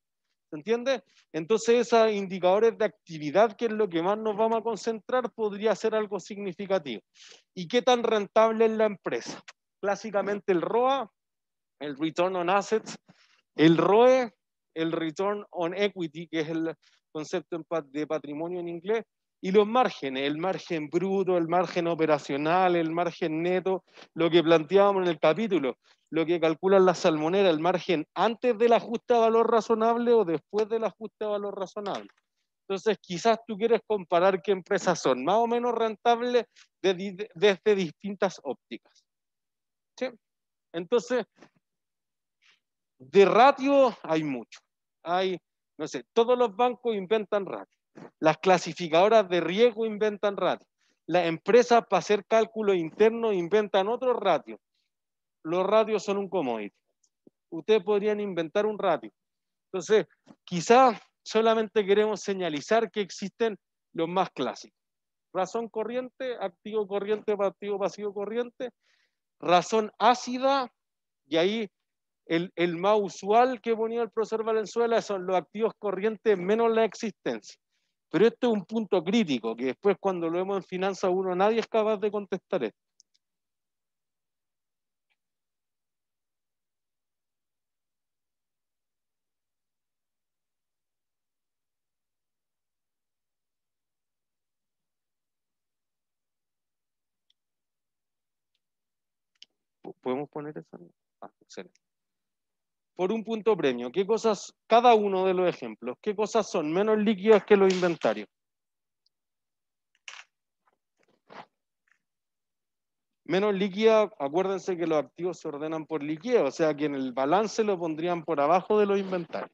¿Se entiende? Entonces, esos indicadores de actividad, que es lo que más nos vamos a concentrar, podría ser algo significativo. ¿Y qué tan rentable es la empresa? Clásicamente el ROA, el Return on Assets, el ROE, el Return on Equity, que es el concepto de patrimonio en inglés, Y los márgenes, el margen bruto, el margen operacional, el margen neto, lo que planteábamos en el capítulo, lo que calculan las salmoneras, el margen antes del ajuste a valor razonable o después del ajuste a valor razonable. Entonces, quizás tú quieres comparar qué empresas son más o menos rentables desde distintas ópticas. ¿Sí? Entonces, de ratio hay mucho. Hay, no sé, todos los bancos inventan ratio. Las clasificadoras de riesgo inventan ratio. Las empresas para hacer cálculos internos inventan otros ratios. Los ratios son un commodity. Ustedes podrían inventar un ratio. Entonces, quizás solamente queremos señalizar que existen los más clásicos. Razón corriente, activo corriente, activo pasivo corriente, razón ácida, y ahí el más usual que ponía el profesor Valenzuela son los activos corrientes menos la existencia. Pero esto es un punto crítico, que después cuando lo vemos en finanzas uno, nadie es capaz de contestar esto. ¿Podemos poner eso? Ah, excelente. Por un punto premio, ¿qué cosas, cada uno de los ejemplos, qué cosas son menos líquidas que los inventarios? Menos líquida, acuérdense que los activos se ordenan por liquidez, o sea que en el balance lo pondrían por abajo de los inventarios.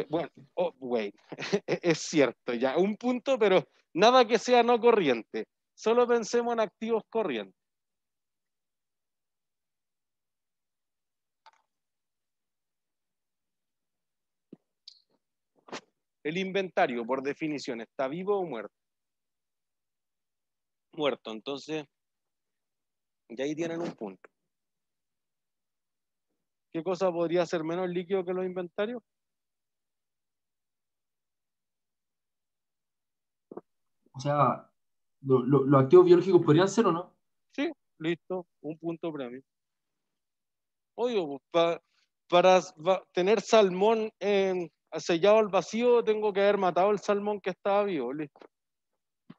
Bueno, oh, wait, es cierto, ya, un punto, pero nada que sea no corriente. Solo pensemos en activos corrientes. El inventario, por definición, ¿está vivo o muerto? Muerto, entonces, ya ahí tienen un punto. ¿Qué cosa podría ser menos líquido que los inventarios? O sea, ¿los activos biológicos podrían ser o no? Sí, listo, un punto premio. Oye, pues, para tener salmón sellado al vacío, tengo que haber matado el salmón que estaba vivo, listo.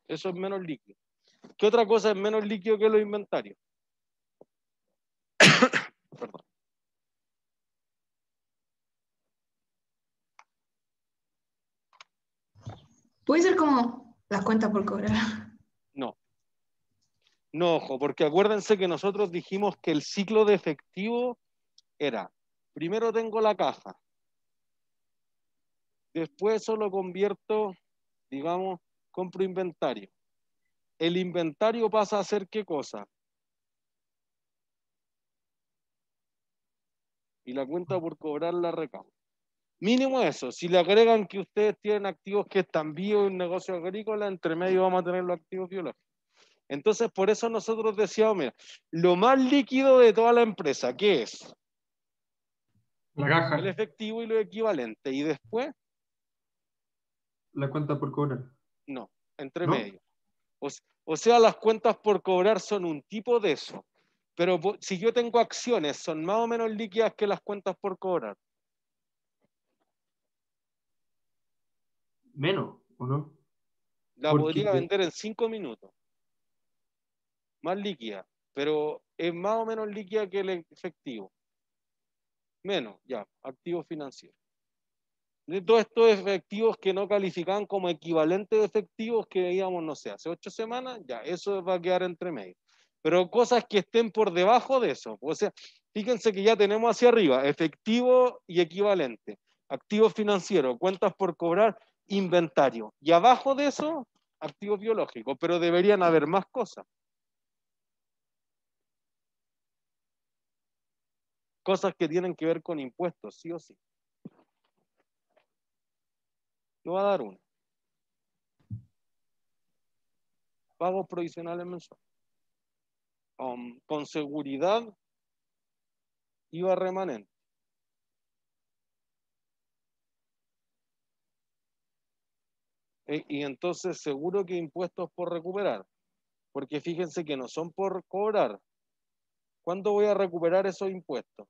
Eso es menos líquido. ¿Qué otra cosa es menos líquido que los inventarios? Perdón. Puede ser como las cuentas por cobrar. No. No, ojo, porque acuérdense que nosotros dijimos que el ciclo de efectivo era, primero tengo la caja, después eso lo convierto, digamos, compro inventario. El inventario pasa a ser ¿qué cosa? Y la cuenta por cobrar la recaudo. Mínimo eso. Si le agregan que ustedes tienen activos que están vivos en negocio agrícola, entre medio vamos a tener los activos biológicos. Entonces, por eso nosotros decíamos, mira, lo más líquido de toda la empresa, ¿qué es? La caja. El efectivo y lo equivalente. Y después, La cuenta por cobrar. no, entre ¿No? medio. O sea, las cuentas por cobrar son un tipo de eso. Pero si yo tengo acciones, son más o menos líquidas que las cuentas por cobrar. Menos, ¿o no? La Porque, podría vender en 5 minutos. Más líquida. Pero es más o menos líquida que el efectivo. Menos, ya, activo financiero. De todos estos efectivos que no calificaban como equivalentes de efectivos que veíamos, no sé, hace 8 semanas, ya, eso va a quedar entre medio. Pero cosas que estén por debajo de eso. O sea, fíjense que ya tenemos hacia arriba efectivo y equivalente, activos financieros, cuentas por cobrar, inventario. Y abajo de eso, activos biológicos, pero deberían haber más cosas. Cosas que tienen que ver con impuestos, sí o sí. Yo voy a dar uno. Pagos provisionales mensuales. Con seguridad, IVA remanente. Y entonces seguro que impuestos por recuperar, porque fíjense que no son por cobrar. ¿Cuándo voy a recuperar esos impuestos?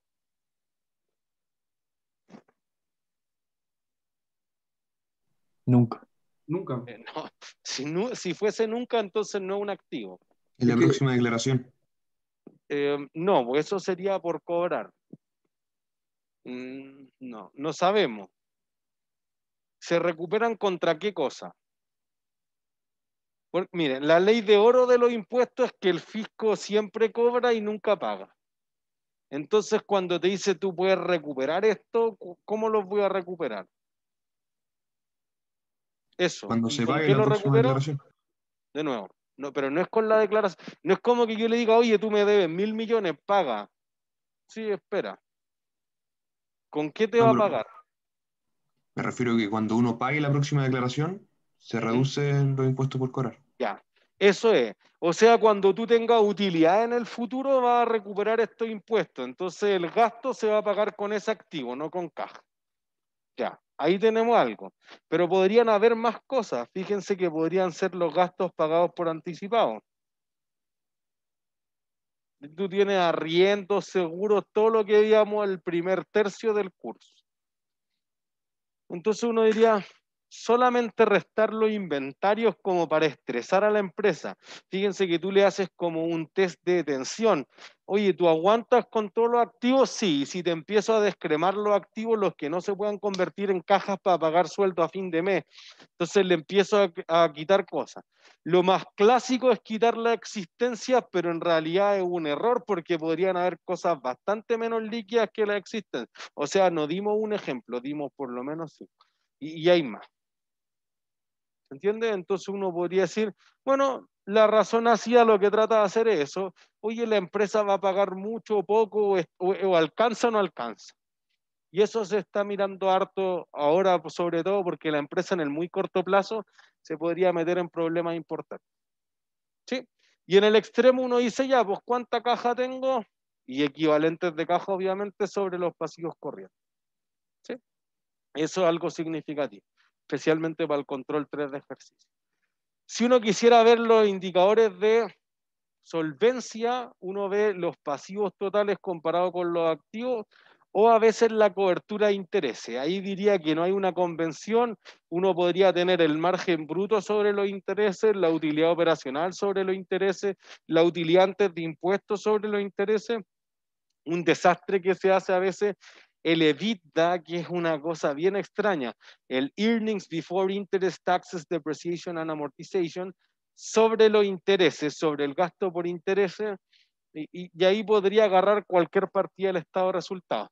Nunca. Nunca. No, si fuese nunca, entonces no es un activo. En la Es que- próxima declaración. No, pues eso sería por cobrar. No, no sabemos. ¿Se recuperan contra qué cosa? Miren, la ley de oro de los impuestos es que el fisco siempre cobra y nunca paga. Entonces, cuando te dice tú puedes recuperar esto, ¿cómo lo voy a recuperar? Eso. Cuando ¿Y se con pague qué la lo próxima recupero? declaración. De nuevo. No, pero no es con la declaración. No es como que yo le diga, oye, tú me debes 1.000 millones, paga. Sí, espera. ¿Con qué te No, va a pero pagar? me refiero a que cuando uno pague la próxima declaración, se Ujú. reducen los impuestos por cobrar. Ya, eso es. O sea, cuando tú tengas utilidad en el futuro, vas a recuperar estos impuestos. Entonces el gasto se va a pagar con ese activo, no con caja. Ya, ahí tenemos algo. Pero podrían haber más cosas. Fíjense que podrían ser los gastos pagados por anticipado. Tú tienes arriendos, seguros, todo lo que veíamos el primer tercio del curso. Entonces uno diría, solamente restar los inventarios como para estresar a la empresa. Fíjense que tú le haces como un test de tensión. Oye, ¿tú aguantas con todos los activos? Sí, y si te empiezo a descremar los activos, los que no se puedan convertir en cajas para pagar sueldo a fin de mes, entonces le empiezo a quitar cosas. Lo más clásico es quitar la existencia, pero en realidad es un error porque podrían haber cosas bastante menos líquidas que la existencia. O sea, no dimos un ejemplo, dimos por lo menos 5. Y hay más. ¿Se entiende? Entonces uno podría decir, bueno, la razón hacia lo que trata de hacer es eso. Oye, la empresa va a pagar mucho o poco, o alcanza o no alcanza. Y eso se está mirando harto ahora, sobre todo porque la empresa en el muy corto plazo se podría meter en problemas importantes. ¿Sí? Y en el extremo uno dice, ya, pues ¿cuánta caja tengo? Y equivalentes de caja, obviamente, sobre los pasivos corrientes. ¿Sí? Eso es algo significativo, especialmente para el control 3 de ejercicio. Si uno quisiera ver los indicadores de solvencia, uno ve los pasivos totales comparados con los activos, o a veces la cobertura de intereses. Ahí diría que no hay una convención, uno podría tener el margen bruto sobre los intereses, la utilidad operacional sobre los intereses, la utilidad antes de impuestos sobre los intereses. Un desastre que se hace a veces, el EBITDA, que es una cosa bien extraña, el Earnings Before Interest, Taxes, Depreciation and Amortization, sobre los intereses, sobre el gasto por intereses, y ahí podría agarrar cualquier partida del estado de resultados.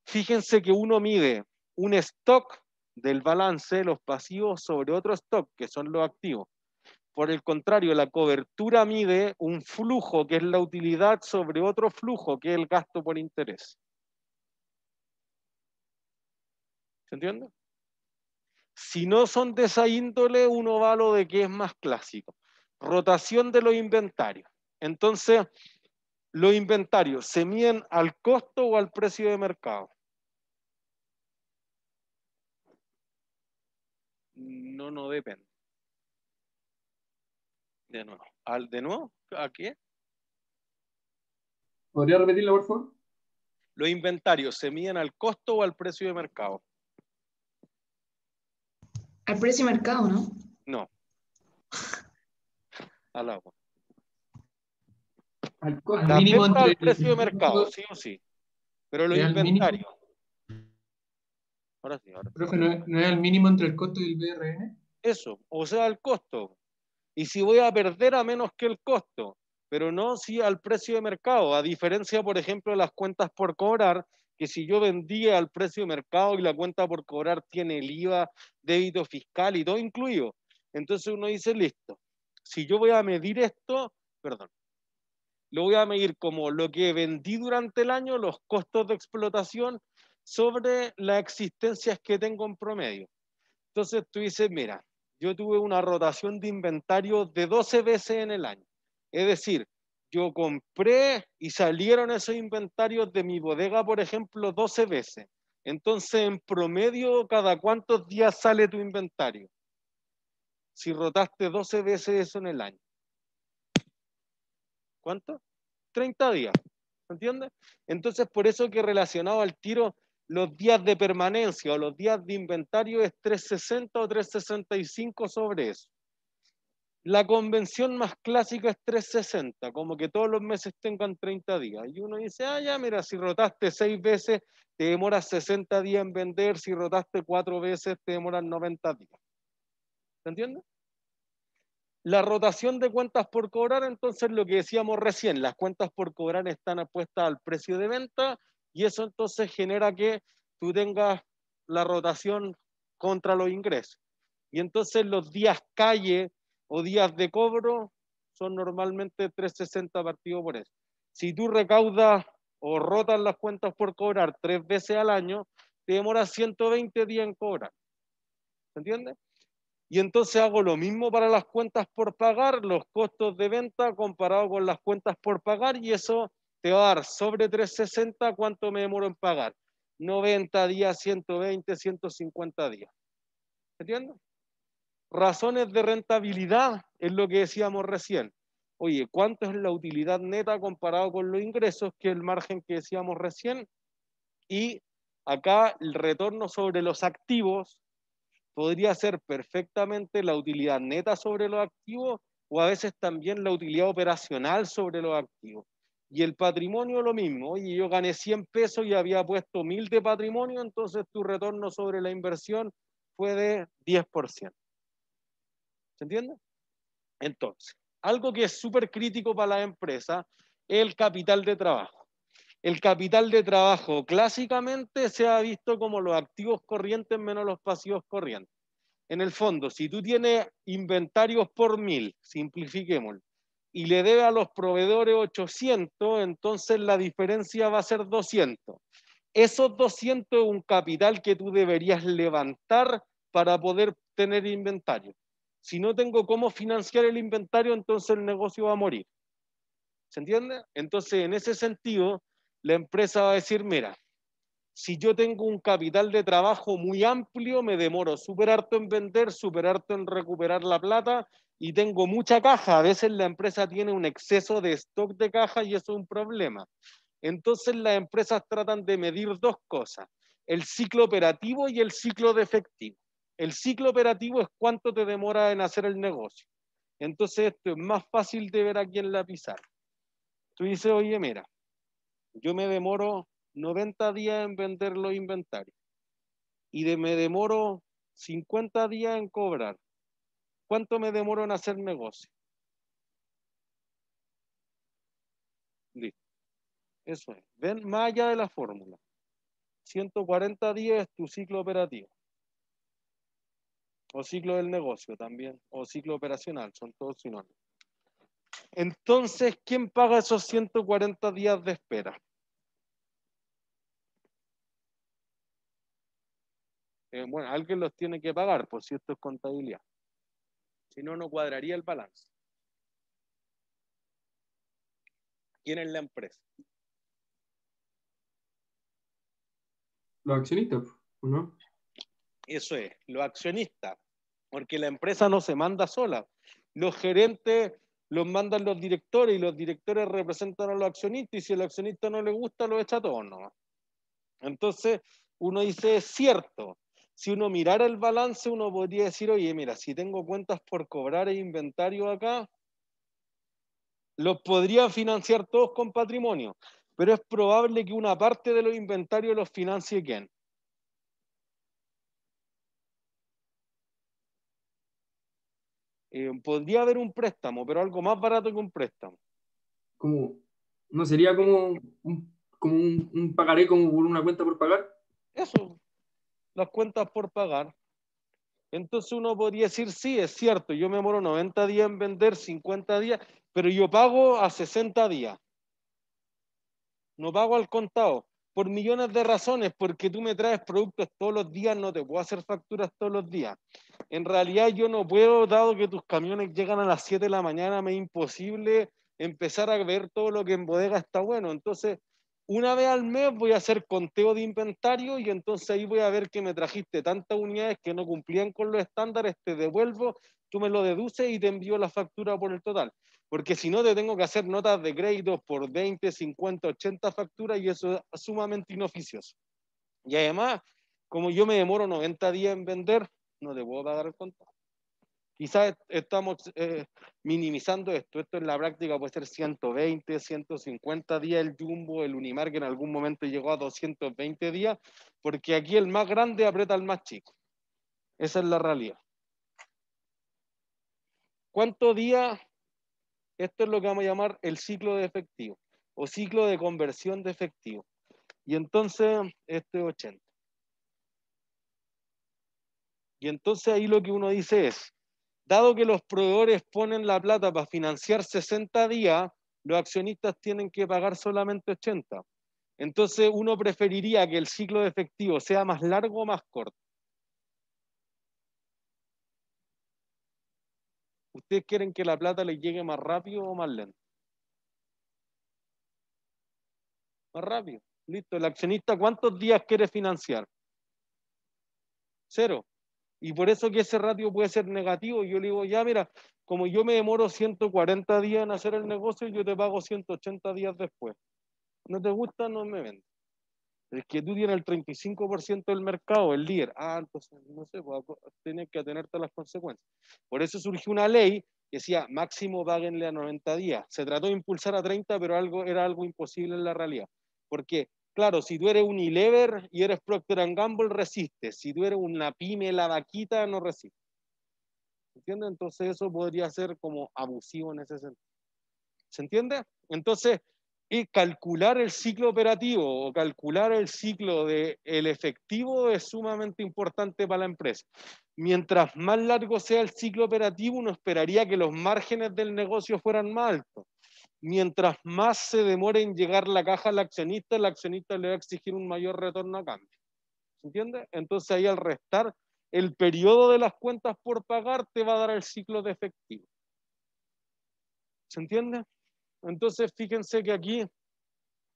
Fíjense que uno mide un stock del balance, los pasivos, sobre otro stock, que son los activos. Por el contrario, la cobertura mide un flujo, que es la utilidad, sobre otro flujo, que es el gasto por interés. ¿Se entiende? Si no son de esa índole, uno va a lo de que es más clásico. Rotación de los inventarios. Entonces, los inventarios, ¿se miden al costo o al precio de mercado? No, no depende. De nuevo. ¿De nuevo? ¿A qué? ¿Podría repetirla, por favor? Los inventarios, ¿se miden al costo o al precio de mercado? Al precio de mercado, ¿no? No. Al agua. Al La mínimo venta entre al precio de el mercado, costo sí o sí. Pero los es al mínimo. inventarios. Ahora sí, ahora sí. Profe, ¿no es al mínimo entre el costo y el BRN? Eso, o sea, el costo. Y si voy a perder a menos que el costo, pero no si al precio de mercado. A diferencia, por ejemplo, de las cuentas por cobrar, que si yo vendía al precio de mercado y la cuenta por cobrar tiene el IVA, débito fiscal y todo incluido, entonces uno dice, listo, si yo voy a medir esto, perdón, lo voy a medir como lo que vendí durante el año, los costos de explotación, sobre las existencias que tengo en promedio. Entonces tú dices, mira, yo tuve una rotación de inventario de 12 veces en el año. Es decir, yo compré y salieron esos inventarios de mi bodega, por ejemplo, 12 veces. Entonces, en promedio, ¿cada cuántos días sale tu inventario? Si rotaste 12 veces eso en el año. ¿Cuánto? 30 días. ¿Se entiende? Entonces, por eso que relacionado al tiro, los días de permanencia o los días de inventario es 360 o 365 sobre eso. La convención más clásica es 360, como que todos los meses tengan 30 días. Y uno dice, ah, ya, mira, si rotaste 6 veces, te demoras 60 días en vender, si rotaste 4 veces, te demoras 90 días. ¿Se entiende? La rotación de cuentas por cobrar, entonces lo que decíamos recién, las cuentas por cobrar están apuestas al precio de venta y eso entonces genera que tú tengas la rotación contra los ingresos. Y entonces los días calle o días de cobro son normalmente 360 partidos por eso. Si tú recaudas o rotas las cuentas por cobrar 3 veces al año, te demoras 120 días en cobrar. ¿Se entiende? Y entonces hago lo mismo para las cuentas por pagar, los costos de venta comparado con las cuentas por pagar, y eso te va a dar sobre 360 cuánto me demoro en pagar. 90 días, 120, 150 días. ¿Entiendes? Razones de rentabilidad es lo que decíamos recién. Oye, ¿cuánto es la utilidad neta comparado con los ingresos, que es el margen que decíamos recién? Y acá el retorno sobre los activos podría ser perfectamente la utilidad neta sobre los activos o a veces también la utilidad operacional sobre los activos. Y el patrimonio lo mismo. Oye, yo gané 100 pesos y había puesto 1000 de patrimonio, entonces tu retorno sobre la inversión fue de 10%. ¿Se entiende? Entonces, algo que es súper crítico para la empresa es el capital de trabajo. El capital de trabajo clásicamente se ha visto como los activos corrientes menos los pasivos corrientes. En el fondo, si tú tienes inventarios por 1000, simplifiquémoslo, y le debes a los proveedores 800, entonces la diferencia va a ser 200. Esos 200 es un capital que tú deberías levantar para poder tener inventario. Si no tengo cómo financiar el inventario, entonces el negocio va a morir. ¿Se entiende? Entonces, en ese sentido, la empresa va a decir, mira, si yo tengo un capital de trabajo muy amplio, me demoro súper harto en vender, súper harto en recuperar la plata y tengo mucha caja. A veces la empresa tiene un exceso de stock de caja y eso es un problema. Entonces las empresas tratan de medir dos cosas, el ciclo operativo y el ciclo de efectivo. El ciclo operativo es cuánto te demora en hacer el negocio. Entonces esto es más fácil de ver aquí en la pizarra. Tú dices, oye, mira, yo me demoro 90 días en vender los inventarios y me demoro 50 días en cobrar. ¿Cuánto me demoro en hacer negocio? Listo. Eso es. Ven más allá de la fórmula. 140 días es tu ciclo operativo. O ciclo del negocio también. O ciclo operacional. Son todos sinónimos. Entonces, ¿quién paga esos 140 días de espera? Bueno, alguien los tiene que pagar, por si esto es contabilidad. Si no, no cuadraría el balance. ¿Quién es la empresa? Los accionistas, ¿no? Eso es, los accionistas. Porque la empresa no se manda sola. Los gerentes los mandan los directores y los directores representan a los accionistas y si el accionista no le gusta, lo echa todo nomás. Entonces, uno dice, es cierto. Si uno mirara el balance, uno podría decir, oye, mira, si tengo cuentas por cobrar e inventario acá, los podría financiar todos con patrimonio, pero es probable que una parte de los inventarios los financie ¿quién? Podría haber un préstamo, pero algo más barato que un préstamo. Como, ¿no sería como un pagaré como por una cuenta por pagar? Eso, las cuentas por pagar. Entonces uno podría decir, sí, es cierto, yo me demoro 90 días en vender, 50 días, pero yo pago a 60 días. No pago al contado. Por millones de razones, porque tú me traes productos todos los días, no te puedo hacer facturas todos los días. En realidad yo no puedo, dado que tus camiones llegan a las 7 de la mañana, me es imposible empezar a ver todo lo que en bodega está bueno. Entonces, una vez al mes voy a hacer conteo de inventario y entonces ahí voy a ver que me trajiste tantas unidades que no cumplían con los estándares, te devuelvo, tú me lo deduces y te envío la factura por el total. Porque si no te tengo que hacer notas de crédito por 20, 50, 80 facturas y eso es sumamente inoficioso. Y además, como yo me demoro 90 días en vender, no te puedo pagar el contado. Quizás estamos minimizando esto. Esto en la práctica puede ser 120, 150 días el Jumbo, el Unimar, que en algún momento llegó a 220 días, porque aquí el más grande aprieta al más chico. Esa es la realidad. ¿Cuántos días? Esto es lo que vamos a llamar el ciclo de efectivo o ciclo de conversión de efectivo. Y entonces, esto es 80. Y entonces ahí lo que uno dice es, dado que los proveedores ponen la plata para financiar 60 días, los accionistas tienen que pagar solamente 80. Entonces uno preferiría que el ciclo de efectivo sea más largo o más corto. ¿Ustedes quieren que la plata les llegue más rápido o más lento? Más rápido. Listo. ¿El accionista cuántos días quiere financiar? 0. Y por eso que ese ratio puede ser negativo. Yo le digo, ya mira, como yo me demoro 140 días en hacer el negocio, yo te pago 180 días después. ¿No te gusta? No me vendes. Es que tú tienes el 35% del mercado, el líder. Entonces, no sé, pues, tienes que atenerte a las consecuencias. Por eso surgió una ley que decía, máximo páguenle a 90 días. Se trató de impulsar a 30, pero era algo imposible en la realidad. Porque, claro, si tú eres Unilever y eres Procter & Gamble, resistes. Si tú eres una pyme, la vaquita, no resistes. ¿Entiendes? Entonces eso podría ser como abusivo en ese sentido. ¿Se entiende? Entonces, y calcular el ciclo operativo o calcular el ciclo del efectivo es sumamente importante para la empresa. Mientras más largo sea el ciclo operativo, uno esperaría que los márgenes del negocio fueran más altos. Mientras más se demore en llegar la caja al accionista, el accionista le va a exigir un mayor retorno a cambio. ¿Se entiende? Entonces ahí al restar el periodo de las cuentas por pagar te va a dar el ciclo de efectivo. ¿Se entiende? Entonces, fíjense que aquí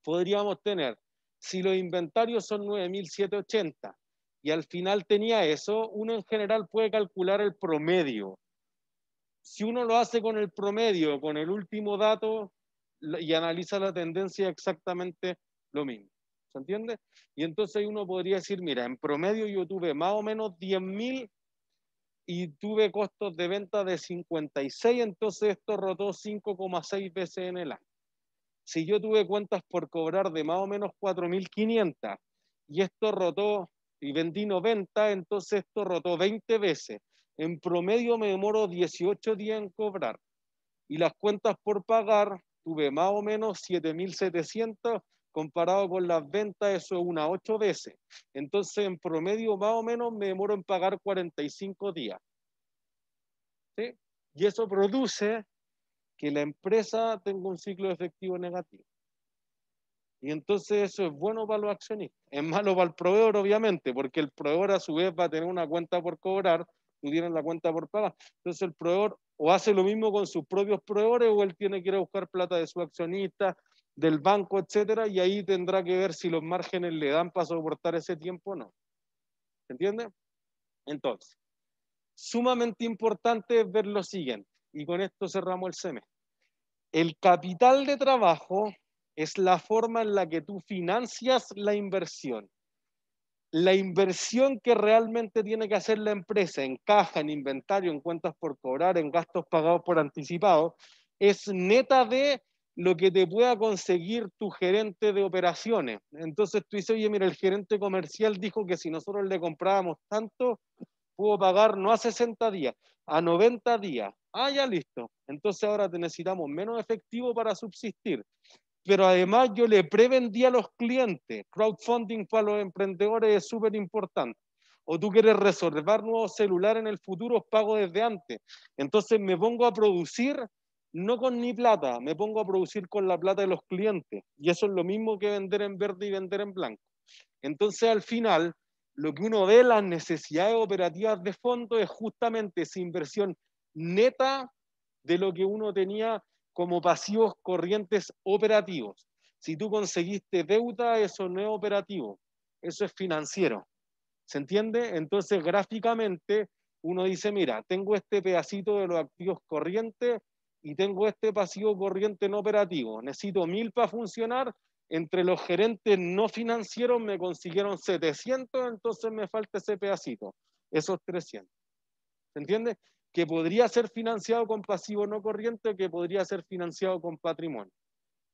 podríamos tener, si los inventarios son 9.780 y al final tenía eso, uno en general puede calcular el promedio. Si uno lo hace con el promedio, con el último dato y analiza la tendencia, exactamente lo mismo. ¿Se entiende? Y entonces uno podría decir, mira, en promedio yo tuve más o menos 10.000 y tuve costos de venta de 56, entonces esto rotó 5,6 veces en el año. Si yo tuve cuentas por cobrar de más o menos 4.500 y esto rotó y vendí 90, entonces esto rotó 20 veces. En promedio me demoro 18 días en cobrar. Y las cuentas por pagar tuve más o menos 7.700 comparado con las ventas, eso es unas 8 veces. Entonces en promedio más o menos me demoro en pagar 45 días. ¿Sí? Y eso produce que la empresa tenga un ciclo efectivo negativo. Y entonces eso es bueno para los accionistas. Es malo para el proveedor, obviamente, porque el proveedor a su vez va a tener una cuenta por cobrar, tú tienes la cuenta por pagar. Entonces el proveedor o hace lo mismo con sus propios proveedores o él tiene que ir a buscar plata de su accionista, del banco, etcétera, y ahí tendrá que ver si los márgenes le dan para soportar ese tiempo o no. ¿Se entiende? Entonces, sumamente importante es ver lo siguiente, y con esto cerramos el semestre. El capital de trabajo es la forma en la que tú financias la inversión. La inversión que realmente tiene que hacer la empresa en caja, en inventario, en cuentas por cobrar, en gastos pagados por anticipado, es neta de lo que te pueda conseguir tu gerente de operaciones. Entonces tú dices, oye, mira, el gerente comercial dijo que si nosotros le comprábamos tanto, puedo pagar no a 60 días, a 90 días. Ya listo. Entonces ahora necesitamos menos efectivo para subsistir. Pero además yo le prevendí a los clientes. Crowdfunding para los emprendedores es súper importante. O tú quieres reservar nuevos celulares en el futuro, pago desde antes. Entonces me pongo a producir, no con mi plata, me pongo a producir con la plata de los clientes. Y eso es lo mismo que vender en verde y vender en blanco. Entonces al final, lo que uno ve, las necesidades operativas de fondo es justamente esa inversión neta de lo que uno tenía como pasivos corrientes operativos. Si tú conseguiste deuda, eso no es operativo, eso es financiero. ¿Se entiende? Entonces, gráficamente, uno dice, mira, tengo este pedacito de los activos corrientes y tengo este pasivo corriente no operativo. Necesito 1.000 para funcionar, entre los gerentes no financieros me consiguieron 700, entonces me falta ese pedacito, esos 300. ¿Se entiende? Que podría ser financiado con pasivo no corriente, que podría ser financiado con patrimonio.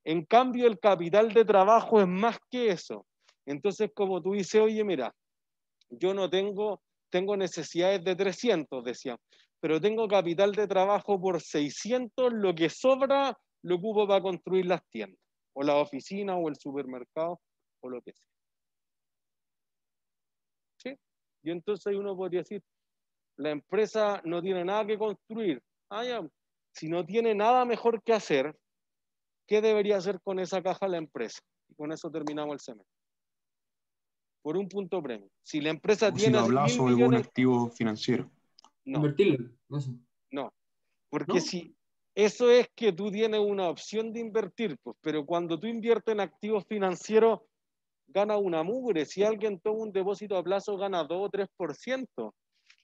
En cambio, el capital de trabajo es más que eso. Entonces, como tú dices, oye, mira, yo no tengo necesidades de 300, decía, pero tengo capital de trabajo por 600, lo que sobra lo ocupo para construir las tiendas, o la oficina, o el supermercado, o lo que sea. ¿Sí? Y entonces uno podría decir, la empresa no tiene nada que construir. Ah, ya. Si no tiene nada mejor que hacer, ¿qué debería hacer con esa caja la empresa? Y con eso terminamos el semestre. Por un punto premio. Si la empresa tiene Depósito a 1.000 plazo de algún millones, activo financiero. no, Invertirlo. Eso. no. Porque ¿No? si eso es que tú tienes una opción de invertir, pues, pero cuando tú inviertes en activos financieros, gana una mugre. Si alguien toma un depósito a plazo, gana 2 o 3%.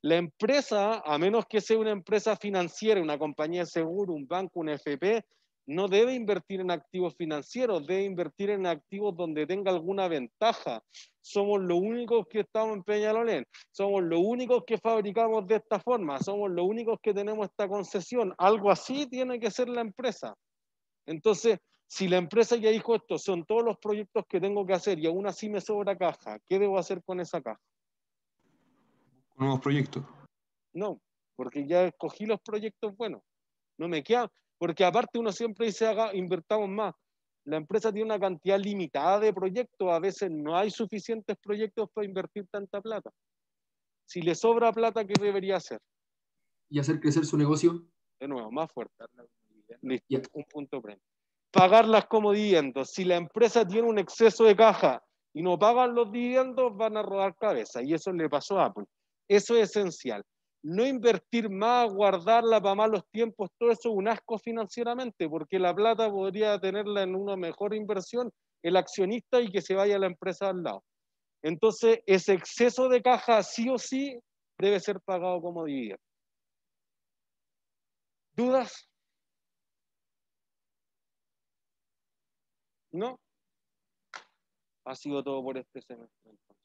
La empresa, a menos que sea una empresa financiera, una compañía de seguro, un banco, un FP, no debe invertir en activos financieros, debe invertir en activos donde tenga alguna ventaja. Somos los únicos que estamos en Peñalolén, somos los únicos que fabricamos de esta forma, somos los únicos que tenemos esta concesión. Algo así tiene que ser la empresa. Entonces, si la empresa ya dijo esto, son todos los proyectos que tengo que hacer y aún así me sobra caja, ¿qué debo hacer con esa caja? Nuevos proyectos. No, porque ya escogí los proyectos buenos. No me queda, porque aparte uno siempre dice, invertamos más. La empresa tiene una cantidad limitada de proyectos, a veces no hay suficientes proyectos para invertir tanta plata. Si le sobra plata, ¿qué debería hacer? Y hacer crecer su negocio. De nuevo, más fuerte. Listo, Ya. un punto premio. Pagarlas como dividendos. Si la empresa tiene un exceso de caja y no pagan los dividendos, van a rodar cabeza. Y eso le pasó a Apple. Eso es esencial. No invertir más, guardarla para malos tiempos, todo eso es un asco financieramente, porque la plata podría tenerla en una mejor inversión el accionista y que se vaya a la empresa al lado. Entonces, ese exceso de caja sí o sí debe ser pagado como dividendo. ¿Dudas? ¿No? Ha sido todo por este semestre. Entonces.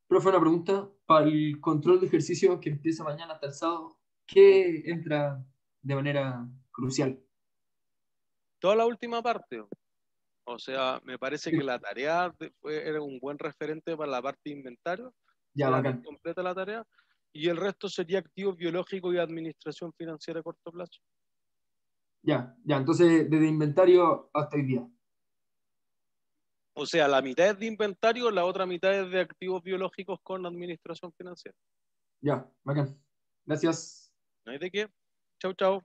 Profe, una pregunta. Para el control de ejercicio que empieza mañana hasta el sábado, ¿qué entra de manera crucial? Toda la última parte. O sea, me parece Sí. que la tarea era un buen referente para la parte de inventario. Ya, Queda bacán. completa la tarea. Y el resto sería activos biológicos y administración financiera a corto plazo. Ya. Entonces, desde inventario hasta hoy día. O sea, la mitad es de inventario, la otra mitad es de activos biológicos con administración financiera. Ya, bacán. Gracias. ¿No hay de qué? Chau, chau.